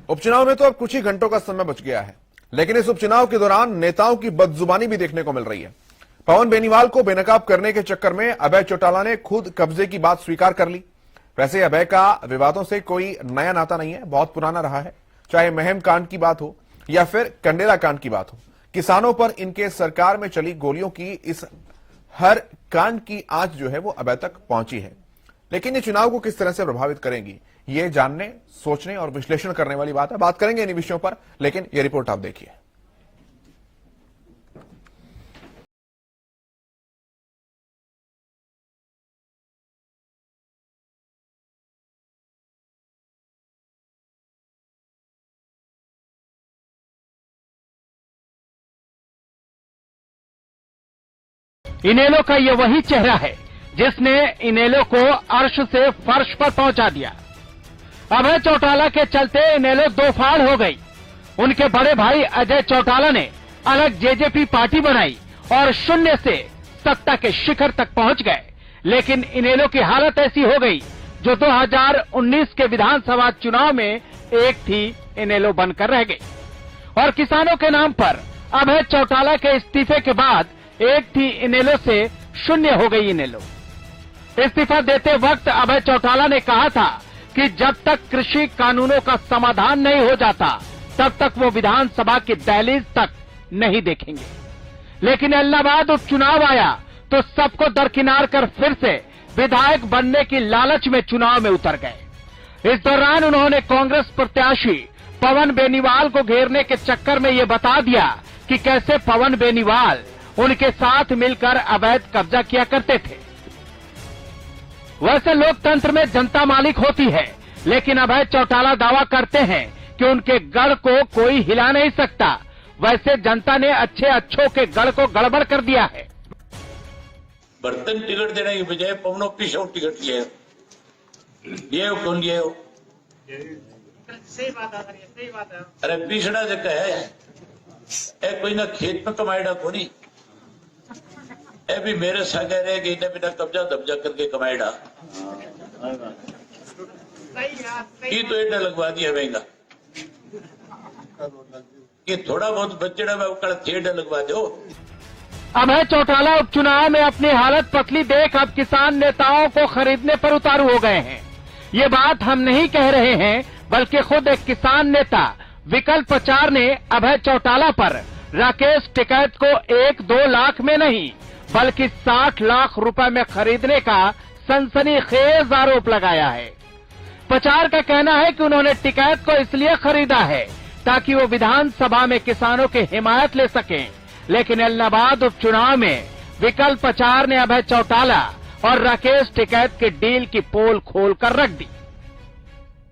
उपचुनाव में तो अब कुछ ही घंटों का समय बच गया है, लेकिन इस उपचुनाव के दौरान नेताओं की बदजुबानी भी देखने को मिल रही है। पवन बेनीवाल को बेनकाब करने के चक्कर में अभय चौटाला ने खुद कब्जे की बात स्वीकार कर ली। वैसे अभय का विवादों से कोई नया नाता नहीं है, बहुत पुराना रहा है। चाहे महम कांड की बात हो या फिर कंडेला कांड की बात हो, किसानों पर इनके सरकार में चली गोलियों की इस हर कांड की आंच जो है वो अभय तक पहुंची है। लेकिन ये चुनाव को किस तरह से प्रभावित करेंगी, ये जानने, सोचने और विश्लेषण करने वाली बात है। बात करेंगे इन विषयों पर, लेकिन ये रिपोर्ट आप देखिए। इनेलो का ये वही चेहरा है जिसने इनेलो को अर्श से फर्श पर पहुंचा दिया। अभय चौटाला के चलते इनेलो दो फाड़ हो गई। उनके बड़े भाई अजय चौटाला ने अलग जेजेपी पार्टी बनाई और शून्य से सत्ता के शिखर तक पहुंच गए। लेकिन इनेलो की हालत ऐसी हो गई जो 2019 के विधानसभा चुनाव में एक थी इनेलो बनकर रह गई। और किसानों के नाम पर अभय चौटाला के इस्तीफे के बाद एक थी इनेलो से शून्य हो गई इनेलो। इस्तीफा देते वक्त अभय चौटाला ने कहा था कि जब तक कृषि कानूनों का समाधान नहीं हो जाता तब तक वो विधानसभा की दहलीज तक नहीं देखेंगे। लेकिन इलाहाबाद उपचुनाव आया तो सबको दरकिनार कर फिर से विधायक बनने की लालच में चुनाव में उतर गए। इस दौरान उन्होंने कांग्रेस प्रत्याशी पवन बेनीवाल को घेरने के चक्कर में ये बता दिया कि कैसे पवन बेनीवाल उनके साथ मिलकर अवैध कब्जा किया करते थे। वैसे लोकतंत्र में जनता मालिक होती है, लेकिन अभय चौटाला दावा करते हैं कि उनके गढ़ को कोई हिला नहीं सकता। वैसे जनता ने अच्छों के गढ़ को गड़बड़ कर दिया है। बर्तन टिकट देने की बजाय पवनों पीछे टिकट लिए ये कौन लिए हो? सही बात है। अरे पिछड़ा जगह है कोई ना खेत में कमाएगा को नहीं ए भी मेरे सागे रह गई ने बिना कब्जा दब्जा करके कमाएगा की तो एडा लगवा दिया महंगा कि थोड़ा बहुत बच्चेड़ा में कल थिएटर लगवा दो। अभय चौटाला उपचुनाव में अपनी हालत पतली देख अब किसान नेताओं को खरीदने पर उतारू हो गए हैं। ये बात हम नहीं कह रहे हैं, बल्कि खुद एक किसान नेता विकल्प 4 ने अभय चौटाला पर राकेश टिकैत को 1-2 लाख में नहीं बल्कि 60 लाख रुपए में खरीदने का सनसनीखेज आरोप लगाया है। पचार का कहना है कि उन्होंने टिकैत को इसलिए खरीदा है ताकि वो विधानसभा में किसानों की हिमायत ले सकें। लेकिन इलाहाबाद उपचुनाव में विकल्प 4 ने अभय चौटाला और राकेश टिकैत की डील की पोल खोल कर रख दी।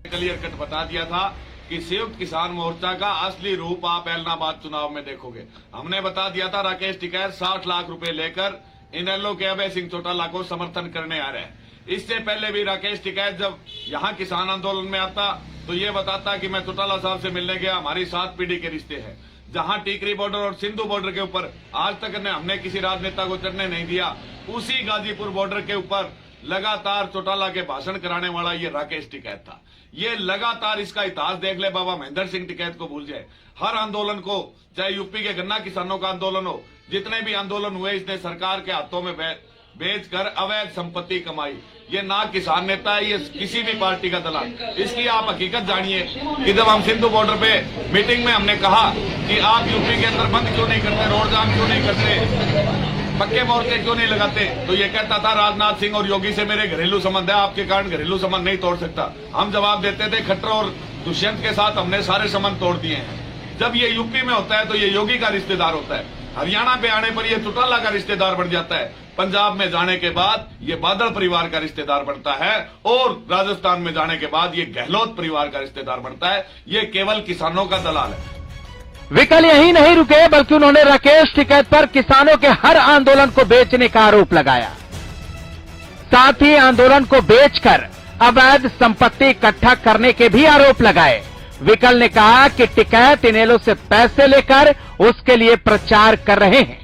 क्लियर कट बता दिया था कि संयुक्त किसान मोर्चा का असली रूप आप इलाहाबाद चुनाव में देखोगे। हमने बता दिया था राकेश टिकैत 60 लाख रुपए लेकर इनेलो के अभय सिंह चौटाला को समर्थन करने आ रहे हैं। इससे पहले भी राकेश टिकैत जब यहाँ किसान आंदोलन में आता तो ये बताता कि मैं चौटाला साहब से मिलने गया, हमारी 7 पीढ़ी के रिश्ते हैं। जहां टीकरी बॉर्डर और सिंधु बॉर्डर के ऊपर आज तक हमने किसी राजनेता को चढ़ने नहीं दिया, उसी गाजीपुर बॉर्डर के ऊपर लगातार चौटाला के भाषण कराने वाला ये राकेश टिकैत था। ये लगातार इसका इतिहास देख ले, बाबा महेंद्र सिंह टिकैत को भूल जाए। हर आंदोलन को, चाहे यूपी के गन्ना किसानों का आंदोलन हो, जितने भी आंदोलन हुए इसने सरकार के हाथों में बेचकर अवैध संपत्ति कमाई। ये ना किसान नेता है, ये किसी भी पार्टी का दलाल। इसकी आप हकीकत जानिए कि जब हम सिंधु बॉर्डर पे मीटिंग में हमने कहा कि आप यूपी के अंदर बंद क्यों नहीं करते, रोड जाम क्यों नहीं करते, पक्के मोर्चे क्यों नहीं लगाते, तो ये कहता था राजनाथ सिंह और योगी से मेरे घरेलू संबंध है, आपके कारण घरेलू संबंध नहीं तोड़ सकता। हम जवाब देते थे खट्टर और दुष्यंत के साथ हमने सारे संबंध तोड़ दिए हैं। जब ये यूपी में होता है तो ये योगी का रिश्तेदार होता है, हरियाणा पे आने पर ये चौटाला का रिश्तेदार बन जाता है, पंजाब में जाने के बाद ये बादल परिवार का रिश्तेदार बनता है और राजस्थान में जाने के बाद ये गहलोत परिवार का रिश्तेदार बनता है। ये केवल किसानों का दलाल है। विकल यही नहीं रुके, बल्कि उन्होंने राकेश टिकैत पर किसानों के हर आंदोलन को बेचने का आरोप लगाया। साथ ही आंदोलन को बेचकर अवैध संपत्ति इकट्ठा करने के भी आरोप लगाए। विकल ने कहा कि टिकैत इनेलो से पैसे लेकर उसके लिए प्रचार कर रहे हैं।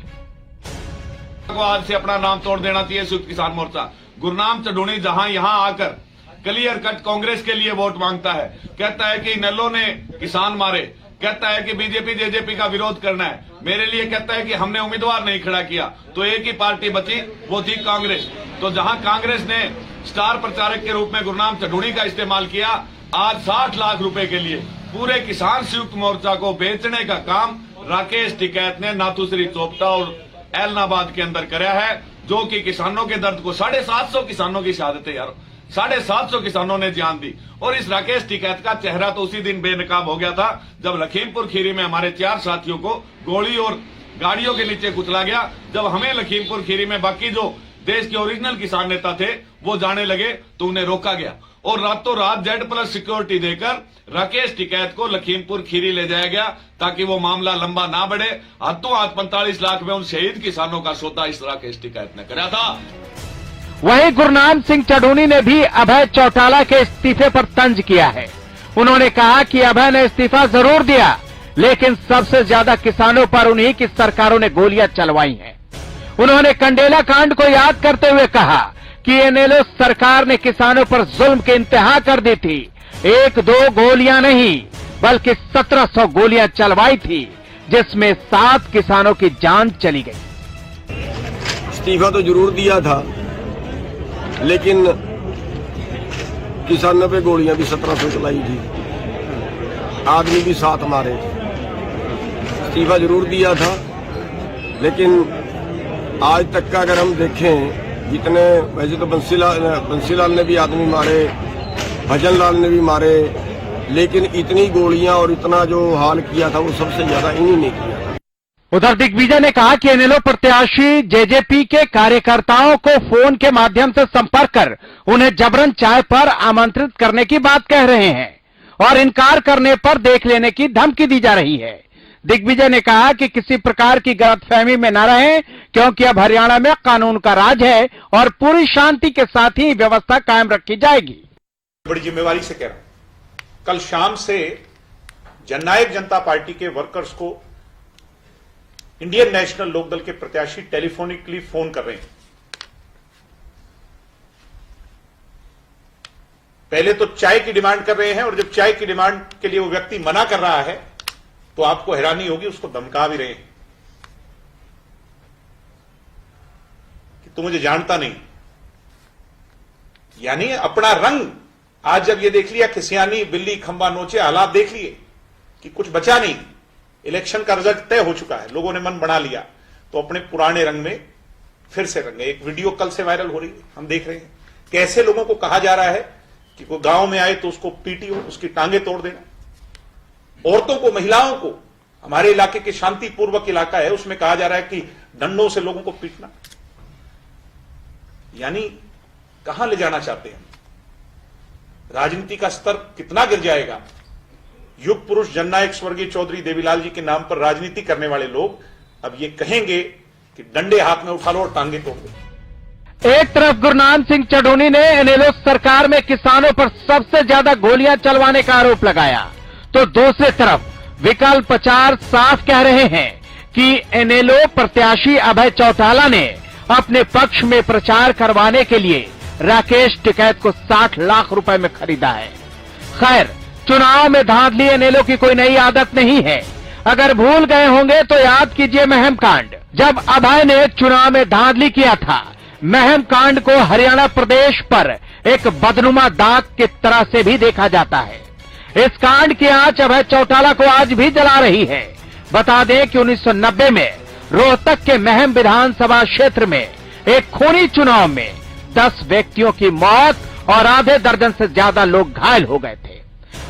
आज से अपना नाम तोड़ देना चाहिए संयुक्त किसान मोर्चा। गुरनाम चढ़ूनी जहां यहां आकर क्लियर कट कांग्रेस के लिए वोट मांगता है, कहता है कि इनेलो ने किसान मारे, कहता है कि बीजेपी जेजेपी का विरोध करना है, मेरे लिए कहता है कि हमने उम्मीदवार नहीं खड़ा किया, तो एक ही पार्टी बची, वो थी कांग्रेस। तो जहां कांग्रेस ने स्टार प्रचारक के रूप में गुरनाम चढ़ूनी का इस्तेमाल किया, आज 60 लाख रुपए के लिए पूरे किसान संयुक्त मोर्चा को बेचने का काम राकेश टिकैत ने नाथुश्री चोपटा और एलनाबाद के अंदर कराया है, जो कि किसानों के दर्द को 750 किसानों की शहादत है यार, 750 किसानों ने जान दी। और इस राकेश टिकैत का चेहरा तो उसी दिन बेनकाब हो गया था जब लखीमपुर खीरी में हमारे 4 साथियों को गोली और गाड़ियों के नीचे कुचला गया। जब हमें लखीमपुर खीरी में बाकी जो देश के ओरिजिनल किसान नेता थे वो जाने लगे तो उन्हें रोका गया और रातों रात Z+ सिक्योरिटी देकर राकेश टिकैत को लखीमपुर खीरी ले जाया गया ताकि वो मामला लंबा ना बढ़े। हाथों हाथ 45 लाख में उन शहीद किसानों का सौदा इस राकेश टिकैत ने कराया था। वहीं गुरनाम सिंह चढ़ूनी ने भी अभय चौटाला के इस्तीफे पर तंज किया है। उन्होंने कहा कि अभय ने इस्तीफा जरूर दिया, लेकिन सबसे ज्यादा किसानों पर उन्हीं की सरकारों ने गोलियां चलवाई हैं। उन्होंने कंडेला कांड को याद करते हुए कहा कि इनेलो सरकार ने किसानों पर जुल्म की इंतहा कर दी थी। 1-2 गोलियां नहीं बल्कि 1700 गोलियां चलवाई थी, जिसमें 7 किसानों की जान चली गई। इस्तीफा तो जरूर दिया था, लेकिन किसानों पे गोलियां भी 1700 चलाई थी, आदमी भी 7 मारे थे। इस्तीफा जरूर दिया था, लेकिन आज तक का अगर हम देखें, जितने वैसे तो बंसीलाल ने भी आदमी मारे, भजन लाल ने भी मारे, लेकिन इतनी गोलियां और इतना जो हाल किया था वो सबसे ज्यादा इन्हीं ने किया था। उधर दिग्विजय ने कहा कि इनेलो प्रत्याशी जेजेपी के कार्यकर्ताओं को फोन के माध्यम से संपर्क कर उन्हें जबरन चाय पर आमंत्रित करने की बात कह रहे हैं और इनकार करने पर देख लेने की धमकी दी जा रही है। दिग्विजय ने कहा कि किसी प्रकार की गलतफहमी में न रहें, क्योंकि अब हरियाणा में कानून का राज है और पूरी शांति के साथ ही व्यवस्था कायम रखी जाएगी। बड़ी जिम्मेवारी से कह रहा हूं, कल शाम से जननायक जनता पार्टी के वर्कर्स को इंडियन नेशनल लोकदल के प्रत्याशी टेलीफोनिकली फोन कर रहे हैं। पहले तो चाय की डिमांड कर रहे हैं और जब चाय की डिमांड के लिए वो व्यक्ति मना कर रहा है तो आपको हैरानी होगी, उसको धमका भी रहे हैं कि तू मुझे जानता नहीं। यानी अपना रंग आज जब ये देख लिया, खिसियानी बिल्ली खंबा नोचे हालात देख लिए कि कुछ बचा नहीं, इलेक्शन का रिजल्ट तय हो चुका है, लोगों ने मन बना लिया, तो अपने पुराने रंग में फिर से रंगे। एक वीडियो कल से वायरल हो रही है, हम देख रहे हैं कैसे लोगों को कहा जा रहा है कि कोई गांव में आए तो उसको पीटियो, उसकी टांगे तोड़ देना। औरतों को, महिलाओं को, हमारे इलाके के शांतिपूर्वक इलाका है उसमें कहा जा रहा है कि डंडों से लोगों को पीटना। यानी कहां ले जाना चाहते हैं? राजनीति का स्तर कितना गिर जाएगा? युग पुरुष जननायक स्वर्गीय चौधरी देवीलाल जी के नाम पर राजनीति करने वाले लोग अब ये कहेंगे कि डंडे हाथ में उठा लो और टांगे तोड़ दो। एक तरफ गुरनाम सिंह चढ़ूनी ने इनेलो सरकार में किसानों पर सबसे ज्यादा गोलियां चलवाने का आरोप लगाया, तो दूसरी तरफ विकल्प 4 साफ कह रहे हैं कि इनेलो प्रत्याशी अभय चौटाला ने अपने पक्ष में प्रचार करवाने के लिए राकेश टिकैत को 60 लाख रुपए में खरीदा है। खैर, चुनाव में धांधली इनेलो की कोई नई आदत नहीं है। अगर भूल गए होंगे तो याद कीजिए महम कांड। जब अभय ने चुनाव में धांधली किया था, महम कांड को हरियाणा प्रदेश पर एक बदनुमा दाग की तरह से भी देखा जाता है। इस कांड की आंच अभय चौटाला को आज भी जला रही है। बता दें कि 1990 में रोहतक के महम विधानसभा क्षेत्र में एक खूनी चुनाव में 10 व्यक्तियों की मौत और आधे दर्जन से ज्यादा लोग घायल हो गए थे।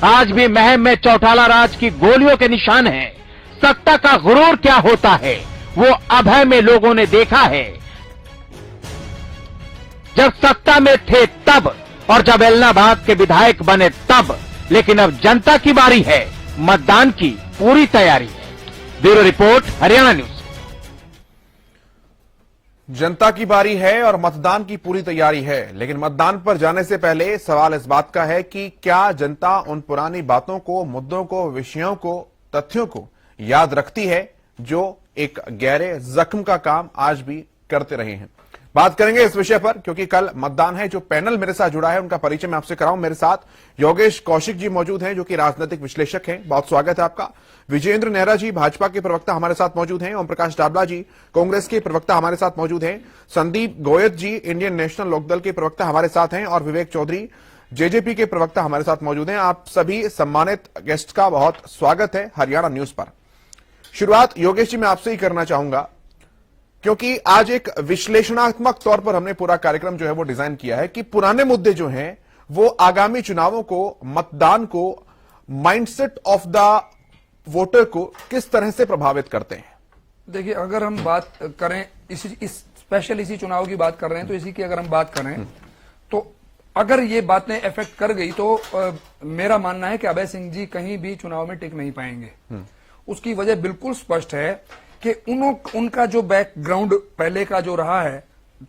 आज भी महम में चौटाला राज की गोलियों के निशान हैं। सत्ता का गुरूर क्या होता है वो अभय में लोगों ने देखा है, जब सत्ता में थे तब और जब एलनाबाद के विधायक बने तब। लेकिन अब जनता की बारी है, मतदान की पूरी तैयारी है। Bureau report, Haryana news. जनता की बारी है और मतदान की पूरी तैयारी है, लेकिन मतदान पर जाने से पहले सवाल इस बात का है कि क्या जनता उन पुरानी बातों को, मुद्दों को, विषयों को, तथ्यों को याद रखती है जो एक गहरे जख्म का काम आज भी करते रहे हैं। बात करेंगे इस विषय पर, क्योंकि कल मतदान है। जो पैनल मेरे साथ जुड़ा है उनका परिचय मैं आपसे कराऊं। मेरे साथ योगेश कौशिक जी मौजूद हैं, जो कि राजनीतिक विश्लेषक हैं, बहुत स्वागत है आपका। विजेंद्र नेहरा जी भाजपा के प्रवक्ता हमारे साथ मौजूद हैं। ओम प्रकाश डाबला जी कांग्रेस के प्रवक्ता हमारे साथ मौजूद हैं। संदीप गोयत जी इंडियन नेशनल लोकदल के प्रवक्ता हमारे साथ हैं, और विवेक चौधरी जेजेपी के प्रवक्ता हमारे साथ मौजूद हैं। आप सभी सम्मानित गेस्ट का बहुत स्वागत है हरियाणा न्यूज पर। शुरुआत योगेश जी मैं आपसे ही करना चाहूंगा, क्योंकि आज एक विश्लेषणात्मक तौर पर हमने पूरा कार्यक्रम जो है वो डिजाइन किया है कि पुराने मुद्दे जो हैं वो आगामी चुनावों को, मतदान को, माइंडसेट ऑफ द वोटर को किस तरह से प्रभावित करते हैं। देखिए, अगर हम बात करें इसी चुनाव की बात कर रहे हैं, तो इसी की अगर हम बात करें तो अगर ये बातें इफेक्ट कर गई तो मेरा मानना है कि अभय सिंह जी कहीं भी चुनाव में टिक नहीं पाएंगे। उसकी वजह बिल्कुल स्पष्ट है कि उनका जो बैकग्राउंड पहले का जो रहा है,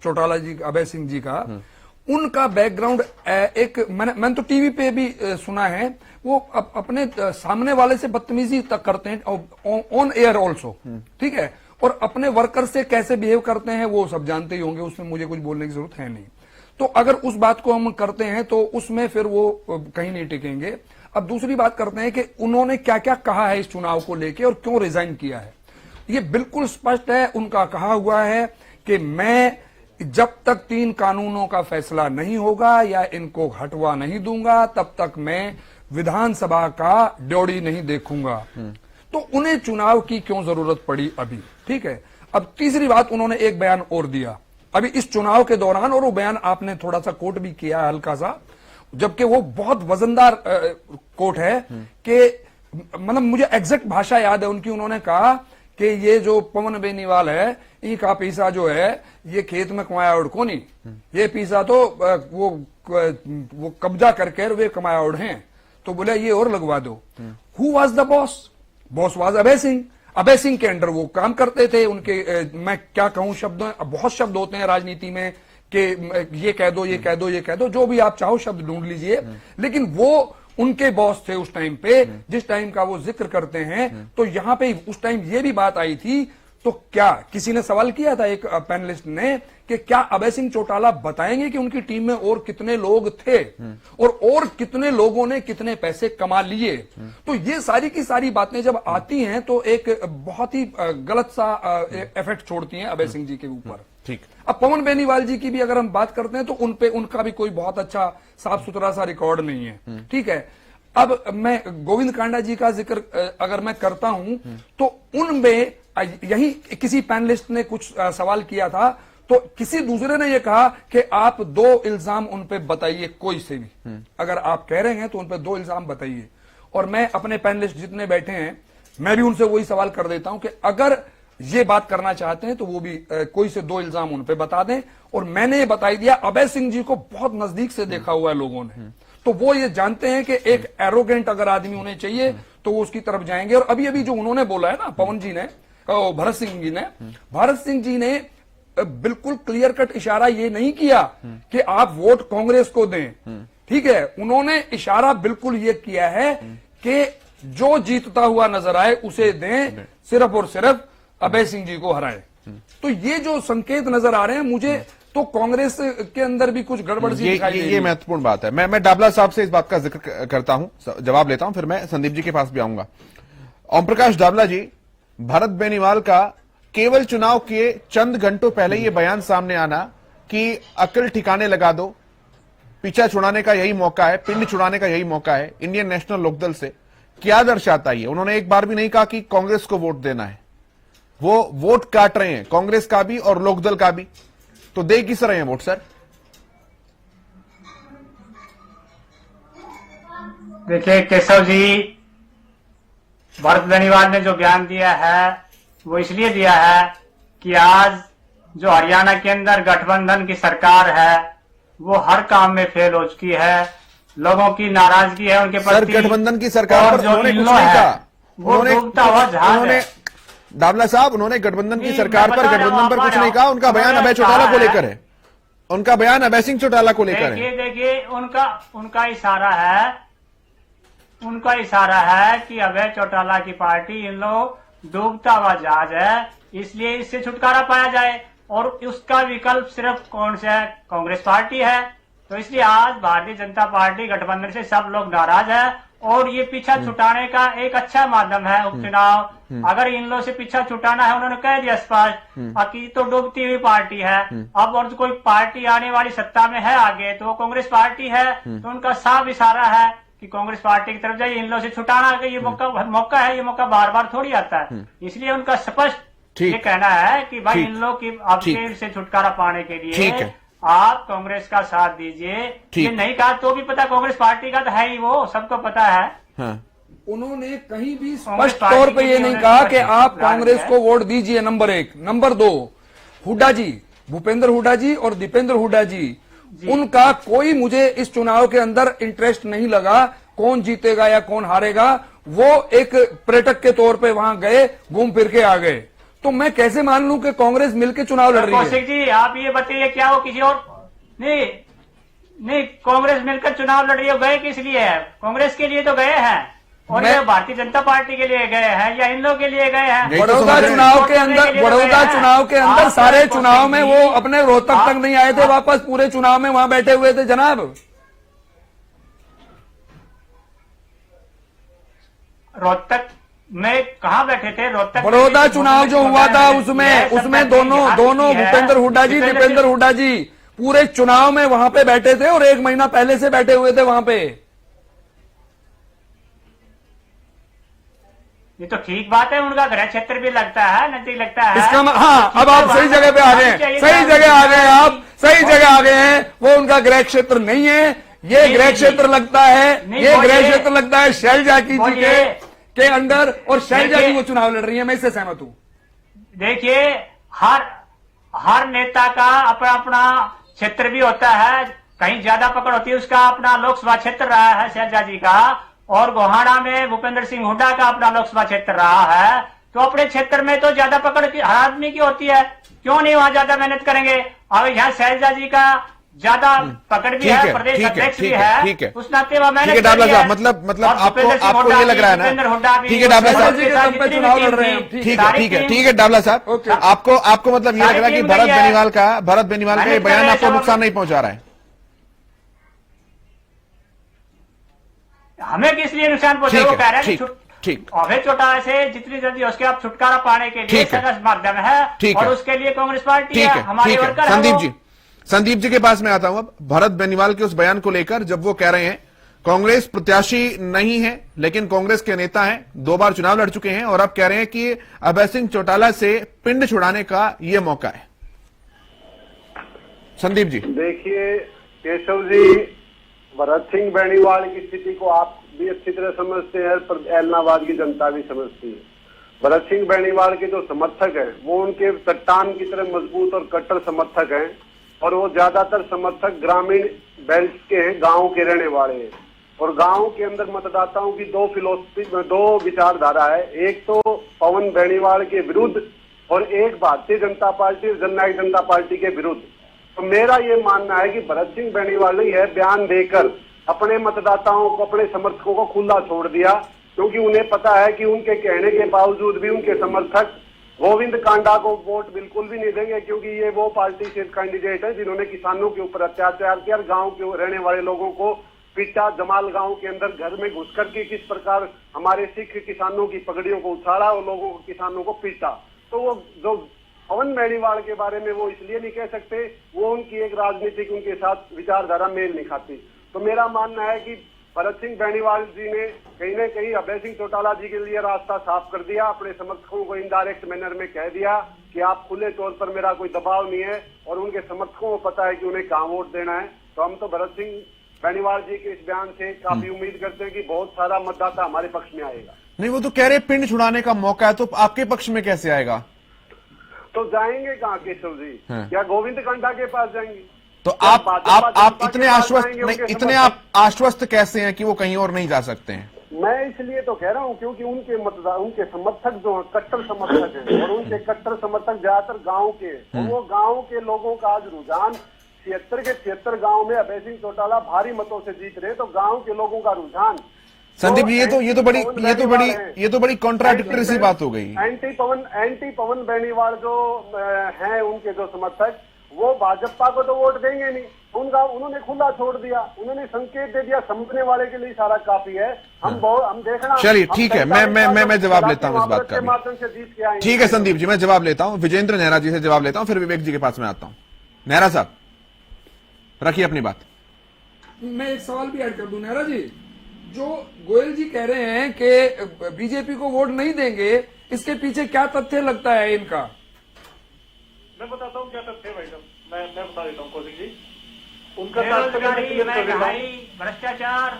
चौटाला जी, अभय सिंह जी का, उनका बैकग्राउंड एक मैंने तो टीवी पे भी सुना है, वो अपने सामने वाले से बदतमीजी तक करते हैं, ऑन एयर ऑल्सो, ठीक है, और अपने वर्कर से कैसे बिहेव करते हैं वो सब जानते ही होंगे, उसमें मुझे कुछ बोलने की जरूरत है नहीं। तो अगर उस बात को हम करते हैं तो उसमें फिर वो कहीं नहीं टिकेंगे। अब दूसरी बात करते हैं कि उन्होंने क्या क्या कहा है इस चुनाव को लेके और क्यों रिजाइन किया है। ये बिल्कुल स्पष्ट है, उनका कहा हुआ है कि मैं जब तक 3 कानूनों का फैसला नहीं होगा या इनको हटवा नहीं दूंगा तब तक मैं विधानसभा का ड्योढ़ी नहीं देखूंगा। तो उन्हें चुनाव की क्यों जरूरत पड़ी अभी, ठीक है। अब तीसरी बात, उन्होंने एक बयान और दिया अभी इस चुनाव के दौरान, और वो बयान आपने थोड़ा सा कोट भी किया हल्का सा, जबकि वो बहुत वजनदार कोट है कि मतलब मुझे एग्जैक्ट भाषा याद है उनकी। उन्होंने कहा कि ये जो पवन बेनीवाल है, इनका पैसा जो है ये खेत में कमाया उड़ को नहीं, ये पैसा तो वो कब्जा करके वे कमाया उड़ हैं, तो बोले ये और लगवा दो। Who was the boss? Boss was Abhay Singh. Abhay Singh के अंडर वो काम करते थे। उनके मैं क्या कहूं, शब्द बहुत शब्द होते हैं राजनीति में कि ये कह दो, ये कह दो, ये कह दो, जो भी आप चाहो शब्द ढूंढ लीजिए, लेकिन वो उनके बॉस थे उस टाइम पे, जिस टाइम का वो जिक्र करते हैं। तो यहां पे उस टाइम ये भी बात आई थी, तो क्या किसी ने सवाल किया था, एक पैनलिस्ट ने, कि क्या अभय सिंह चौटाला बताएंगे कि उनकी टीम में और कितने लोग थे और कितने लोगों ने कितने पैसे कमा लिए। तो ये सारी की सारी बातें जब आती हैं तो एक बहुत ही गलत सा इफेक्ट छोड़ती हैं अभय सिंह जी के ऊपर। ठीक। अब पवन बेनीवाल जी की भी अगर हम बात करते हैं तो उनका भी कोई बहुत अच्छा साफ सुथरा सा रिकॉर्ड नहीं है, ठीक है। अब मैं गोविंद कांडा जी का जिक्र अगर मैं करता हूं तो उनमें यही किसी पैनलिस्ट ने कुछ सवाल किया था, तो किसी दूसरे ने यह कहा कि आप 2 इल्जाम उन पे बताइए, कोई से भी अगर आप कह रहे हैं तो उन पे 2 इल्जाम बताइए। और मैं अपने पैनलिस्ट जितने बैठे हैं मैं भी उनसे वही सवाल कर देता हूं कि अगर ये बात करना चाहते हैं तो वो भी कोई से 2 इल्जाम उन पे बता दें। और मैंने ये बता दिया, अभय सिंह जी को बहुत नजदीक से देखा हुआ है लोगों ने, तो वो ये जानते हैं कि एक एरोगेंट अगर आदमी उन्हें चाहिए तो वो उसकी तरफ जाएंगे। और अभी अभी जो उन्होंने बोला है ना पवन जी ने, भरत सिंह जी ने बिल्कुल क्लियर कट इशारा ये नहीं किया कि आप वोट कांग्रेस को दें, ठीक है। उन्होंने इशारा बिल्कुल ये किया है कि जो जीतता हुआ नजर आए उसे दें, सिर्फ और सिर्फ अभय सिंह जी को हराए। तो ये जो संकेत नजर आ रहे हैं मुझे, तो कांग्रेस के अंदर भी कुछ गड़बड़ सी दिखाई दे रही है। ये महत्वपूर्ण बात है। मैं डाबला साहब से इस बात का जिक्र करता हूं, जवाब लेता हूं, फिर मैं संदीप जी के पास भी आऊंगा। ओम प्रकाश डाबला जी, भरत बेनीवाल का केवल चुनाव के चंद घंटों पहले ये बयान सामने आना कि अकल ठिकाने लगा दो, पीछा छुड़ाने का यही मौका है, पिंड छुड़ाने का यही मौका है इंडियन नेशनल लोकदल से, क्या दर्शाता है? उन्होंने एक बार भी नहीं कहा कि कांग्रेस को वोट देना है, वो वोट काट रहे हैं कांग्रेस का भी और लोकदल का भी, तो दे किस रहे हैं वोट सर? देखिए केशव जी, भरत बेनीवाल ने जो बयान दिया है वो इसलिए दिया है कि आज जो हरियाणा के अंदर गठबंधन की सरकार है वो हर काम में फेल हो चुकी है, लोगों की नाराजगी है उनके प्रति। सर, गठबंधन की सरकार पर उन्होंने कुछ नहीं कहा, वो डूबता हुआ जहाज है। डाबला साहब, उन्होंने गठबंधन की सरकार पर, गठबंधन पर कुछ नहीं कहा। उनका बयान अभय चौटाला को लेकर है, उनका बयान अभय सिंह चौटाला को लेकर है। देखिए उनका इशारा है कि अभय चौटाला की पार्टी इन लोग डूबता हुआ जहाज है, इसलिए इससे छुटकारा पाया जाए। और उसका विकल्प सिर्फ कौन सा है? कांग्रेस पार्टी है। तो इसलिए आज भारतीय जनता पार्टी गठबंधन से सब लोग नाराज है और ये पीछा छुटाने का एक अच्छा माध्यम है उपचुनाव। अगर इन लोगों से पीछा छुटाना है, उन्होंने कह दिया स्पष्ट कि तो डूबती हुई पार्टी है। अब और कोई पार्टी आने वाली सत्ता में है आगे तो वो कांग्रेस पार्टी है, तो उनका साफ इशारा है कि कांग्रेस पार्टी की तरफ जाइए। इन लोगों से छुटाना का ये मौका है, ये मौका बार बार थोड़ी आता है। इसलिए उनका स्पष्ट ये कहना है कि भाई इन लोग की आपके से छुटकारा पाने के लिए आप कांग्रेस का साथ दीजिए। ये नहीं कहा तो भी पता कांग्रेस पार्टी का तो है ही, वो सबको पता है। हाँ। उन्होंने कहीं भी स्पष्ट तौर पे ये नहीं कहा कि आप कांग्रेस को वोट दीजिए, नंबर 1। नंबर 2, हुड्डा जी, भूपेंद्र हुड्डा जी और दीपेंद्र हुड्डा जी, उनका कोई मुझे इस चुनाव के अंदर इंटरेस्ट नहीं लगा कौन जीतेगा या कौन हारेगा। वो एक पर्यटक के तौर पे वहां गए, घूम फिर के आ गए। तो मैं कैसे मान लूं कि कांग्रेस मिलकर चुनाव लड़ रही है? कौशिक जी आप ये बताइए, क्या वो किसी और नहीं कांग्रेस मिलकर चुनाव लड़ रही है? गए किस लिए है? कांग्रेस के लिए तो गए हैं और ये भारतीय जनता पार्टी के लिए गए हैं या इन लोगों के लिए गए हैं? बड़ौदा चुनाव के अंदर सारे चुनाव में वो अपने रोहतक तक नहीं आए थे वापस, पूरे चुनाव में वहां बैठे हुए थे जनाब। रोहतक में कहाँ बैठे थे? रोहतक बड़ौदा चुनाव जो हुआ था उसमें दोनों भूपेंद्र हुड्डा जी, दीपेंद्र हुड्डा जी पूरे चुनाव में वहां पे बैठे थे और 1 महीना पहले से बैठे हुए थे वहां पे। ये तो ठीक बात है, उनका गृह क्षेत्र भी लगता है, नजदीक लगता है। इसका हाँ, अब आप सही जगह पे आ गए हैं, सही जगह आ गए हैं, आप सही जगह आ गए हैं। वो उनका गृह क्षेत्र नहीं है, ये गृह क्षेत्र लगता है, ये गृह क्षेत्र लगता है शैलजा जी के अंडर, और शैलजा जी वो चुनाव लड़ रही है। मैं इससे सहमत हूं। देखिए हर नेता का अपना अपना क्षेत्र भी होता है, कहीं ज्यादा पकड़ होती है, उसका अपना लोकसभा क्षेत्र रहा है शैलजा जी का, और गोहाना में भूपेंद्र सिंह हुड्डा का अपना लोकसभा क्षेत्र रहा है। तो अपने क्षेत्र में तो ज्यादा पकड़ हर आदमी की होती है, क्यों नहीं वहां ज्यादा मेहनत करेंगे? अब यहाँ शैलजा जी का ज्यादा पकड़ भी है, प्रदेश अध्यक्ष भी है, उस नाते वह मेहनत डाबला साहब, मतलब आपको ये लग रहा है ना? ठीक है डाबला साहब, चुनाव लड़ रहे हैं। ठीक है डाबला साहब, आपको मतलब ये लग रहा है कि भरत बेनीवाल का ये बयान आपको नुकसान नहीं पहुंचा रहा है? हमें किस लिए नुकसान पहुंचे? वो कह रहे हैं ठीक अभय चौटाला से जितनी जल्दी उसके आप छुटकारा पाने के लिए सशक्त माध्यम है, और उसके लिए कांग्रेस पार्टी है, हमारे वर्कर। संदीप जी के पास में आता हूं अब, भरत बेनीवाल के उस बयान को लेकर, जब वो कह रहे हैं कांग्रेस प्रत्याशी नहीं है लेकिन कांग्रेस के नेता हैं, 2 बार चुनाव लड़ चुके हैं, और अब कह रहे हैं कि अभय सिंह चौटाला से पिंड छुड़ाने का ये मौका है। संदीप जी देखिए केशव जी, भरत सिंह बेनीवाल की स्थिति को आप भी अच्छी तरह समझते हैं, पर एलनाबाद की जनता भी समझती है। भरत सिंह बेनीवाल के जो समर्थक हैं वो उनके चट्टान की तरह मजबूत और कट्टर समर्थक हैं, और वो ज्यादातर समर्थक ग्रामीण बेल्ट के हैं, गांव के रहने वाले हैं। और गांव के अंदर मतदाताओं की 2 फिलोसफी, 2 विचारधारा है, एक तो पवन बेनीवाल के विरुद्ध और एक भारतीय जनता पार्टी और जननायक जनता पार्टी के विरुद्ध। तो मेरा ये मानना है कि भरत सिंह बेनीवाल ने यह बयान देकर अपने मतदाताओं को, अपने समर्थकों को खुला छोड़ दिया, क्योंकि उन्हें पता है कि उनके कहने के बावजूद भी उनके समर्थक गोविंद कांडा को वोट बिल्कुल भी नहीं देंगे, क्योंकि ये वो पार्टी से कैंडिडेट है जिन्होंने किसानों के ऊपर अत्याचार किया, गांव के रहने वाले लोगों को पीटा। जमाल गांव के अंदर घर में घुस करके किस प्रकार हमारे सिख किसानों की पगड़ियों को उछाड़ा और लोगों को, किसानों को पीटा। तो वो जो पवन बेनीवाल के बारे में वो इसलिए नहीं कह सकते, वो उनकी एक राजनीतिक उनके साथ विचारधारा मेल नहीं खाती। तो मेरा मानना है कि भरत सिंह बेनीवाल जी ने कहीं न कहीं अभय सिंह चौटाला जी के लिए रास्ता साफ कर दिया, अपने समर्थकों को इनडायरेक्ट मैनर में कह दिया कि आप खुले तौर पर, मेरा कोई दबाव नहीं है, और उनके समर्थकों को पता है कि उन्हें कहां वोट देना है। तो हम तो भरत सिंह बेनीवाल जी के इस बयान से काफी उम्मीद करते हैं कि बहुत सारा मतदाता हमारे पक्ष में आएगा। नहीं, वो तो कह रहे पिंड छुड़ाने का मौका है, तो आपके पक्ष में कैसे आएगा? तो जाएंगे कहाँ केशव जी? क्या गोविंद कांडा के पास जाएंगे? तो आप इतने आश्वस्त नहीं, इतने आप आश्वस्त कैसे हैं कि वो कहीं और नहीं जा सकते हैं? मैं इसलिए तो कह रहा हूं क्योंकि उनके समर्थक जो कट्टर समर्थक हैं, और उनके कट्टर समर्थक ज्यादातर गांव के, और वो गांव के लोगों का आज रुझान 76 के 76 गांव में अभय सिंह चौटाला भारी मतों से जीत रहे, तो गांव के लोगों का रुझान संदीप जी, ये तो बड़ी कॉन्ट्राडिक्टरी सी बात हो गई। एंटी पवन बेनीवाल जो हैं उनके जो समर्थक, वो भाजपा को तो वोट देंगे नहीं, उन्होंने खुला छोड़ दिया, उन्होंने संकेत दे दिया, समझने वाले के लिए सारा काफी है। हम देखना। चलिए ठीक है, मैं जवाब लेता हूँ इस बात का भी। ठीक है संदीप जी, मैं जवाब लेता हूँ, विजेंद्र नेहरा जी से जवाब लेता हूँ, फिर विवेक जी के पास में आता हूँ। नेहरा साहब रखिए अपनी बात। मैं एक सवाल भी ऐड कर दूं नेहरा जी, जो गोयल जी कह रहे हैं कि बीजेपी को वोट नहीं देंगे, इसके पीछे क्या तथ्य लगता है इनका? मैं बताता हूँ क्या तथ्य है भाई साहब, मैं बता देता हूँ कौशिक जी। उनका बेरोजगारी, महंगाई, भ्रष्टाचार,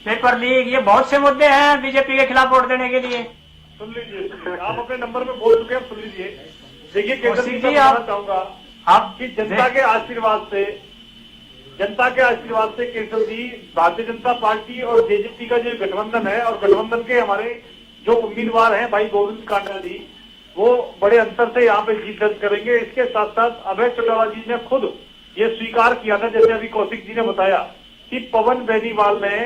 पेपर लीक, ये बहुत से मुद्दे हैं बीजेपी के खिलाफ वोट देने के लिए। सुन लीजिए, आप अपने नंबर में बोल चुके हैं, सुन लीजिए। देखिए केसर जी, आप चाहूंगा आपकी जनता के आशीर्वाद से केसर जी, भारतीय जनता पार्टी और जेजेपी का जो गठबंधन है, और गठबंधन के हमारे जो उम्मीदवार हैं भाई गोविंद कांडा जी, वो बड़े अंतर से यहाँ पे जीत दर्ज करेंगे। इसके साथ साथ अभय चौटाला जी ने खुद ये स्वीकार किया था, जैसे अभी कौशिक जी ने बताया, कि पवन बेनीवाल ने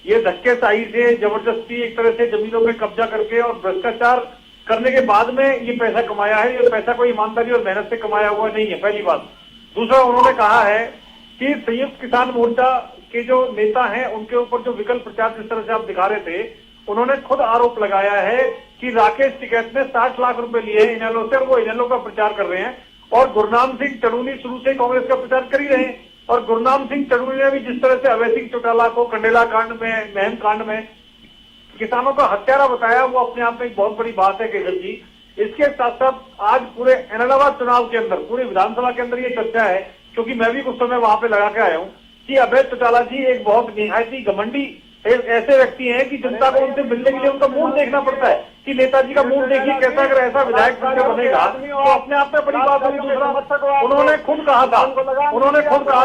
ये धक्केशाही से, जबरदस्ती एक तरह से जमीनों पे कब्जा करके और भ्रष्टाचार करने के बाद में ये पैसा कमाया है। ये पैसा कोई ईमानदारी और मेहनत से कमाया हुआ नहीं है, पहली बात। दूसरा, उन्होंने कहा है कि संयुक्त किसान मोर्चा के जो नेता हैं उनके ऊपर जो विकल्प प्रचार जिस तरह से आप दिखा रहे थे, उन्होंने खुद आरोप लगाया है कि राकेश टिकैत ने 60 लाख रुपए लिए हैं इनेलो से, वो इनेलो का प्रचार कर रहे हैं। और गुरनाम सिंह चढ़ूनी शुरू से कांग्रेस का प्रचार कर ही रहे हैं, और गुरनाम सिंह चढ़ूनी ने भी जिस तरह से अभय सिंह चौटाला को कंडेला कांड में, महम कांड में किसानों का हत्यारा बताया, वो अपने आप में एक बहुत बड़ी बात है केसर जी। इसके साथ साथ आज पूरे इलाहाबाद चुनाव के अंदर, पूरी विधानसभा के अंदर ये चर्चा है, क्योंकि मैं भी कुछ समय वहां पे लगा के आया हूँ, कि अभय चौटाला जी एक बहुत निहायत ही घमंडी ऐसे व्यक्ति हैं कि जनता को उनसे मिलने के लिए उनका मूड देखना पड़ता है, कि नेताजी का मूड देखिए कैसा, अगर ऐसा विधायक बनेगा तो अपने आप में बड़ी बात होगी। दूसरा, उन्होंने खुद कहा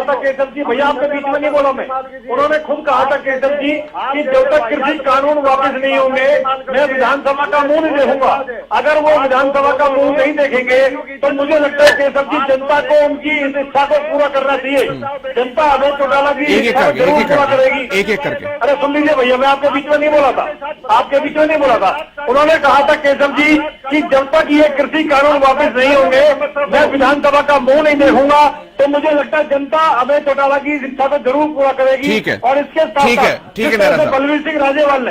था केसर जी, भैया आपके बीच में नहीं बोला मैं, उन्होंने खुद कहा था केसर जी कि जब तक कृषि कानून वापस नहीं होंगे मैं विधानसभा का मुंह नहीं देखूंगा। अगर वो विधानसभा का मुंह नहीं देखेंगे तो मुझे लगता है केसर जी, जनता को उनकी इस इच्छा को पूरा करना चाहिए। जनता अभय चौटाला की इच्छा जरूर पूरा करेगी, एक एक करके। अरे सुन लीजिए भैया, मैं आपके बीच में नहीं बोला था, आपके बीच में नहीं बोला था। उन्होंने कहा था केसर जी कि जब तक ये कृषि कानून वापस नहीं होंगे मैं विधानसभा का मुंह नहीं देखूंगा। तो मुझे लगता है जनता अभय चौटाला की इच्छा को जरूर पूरा करेगी। ठीक है, और इसके साथ जिस तरह से बलवीर सिंह राजेवाल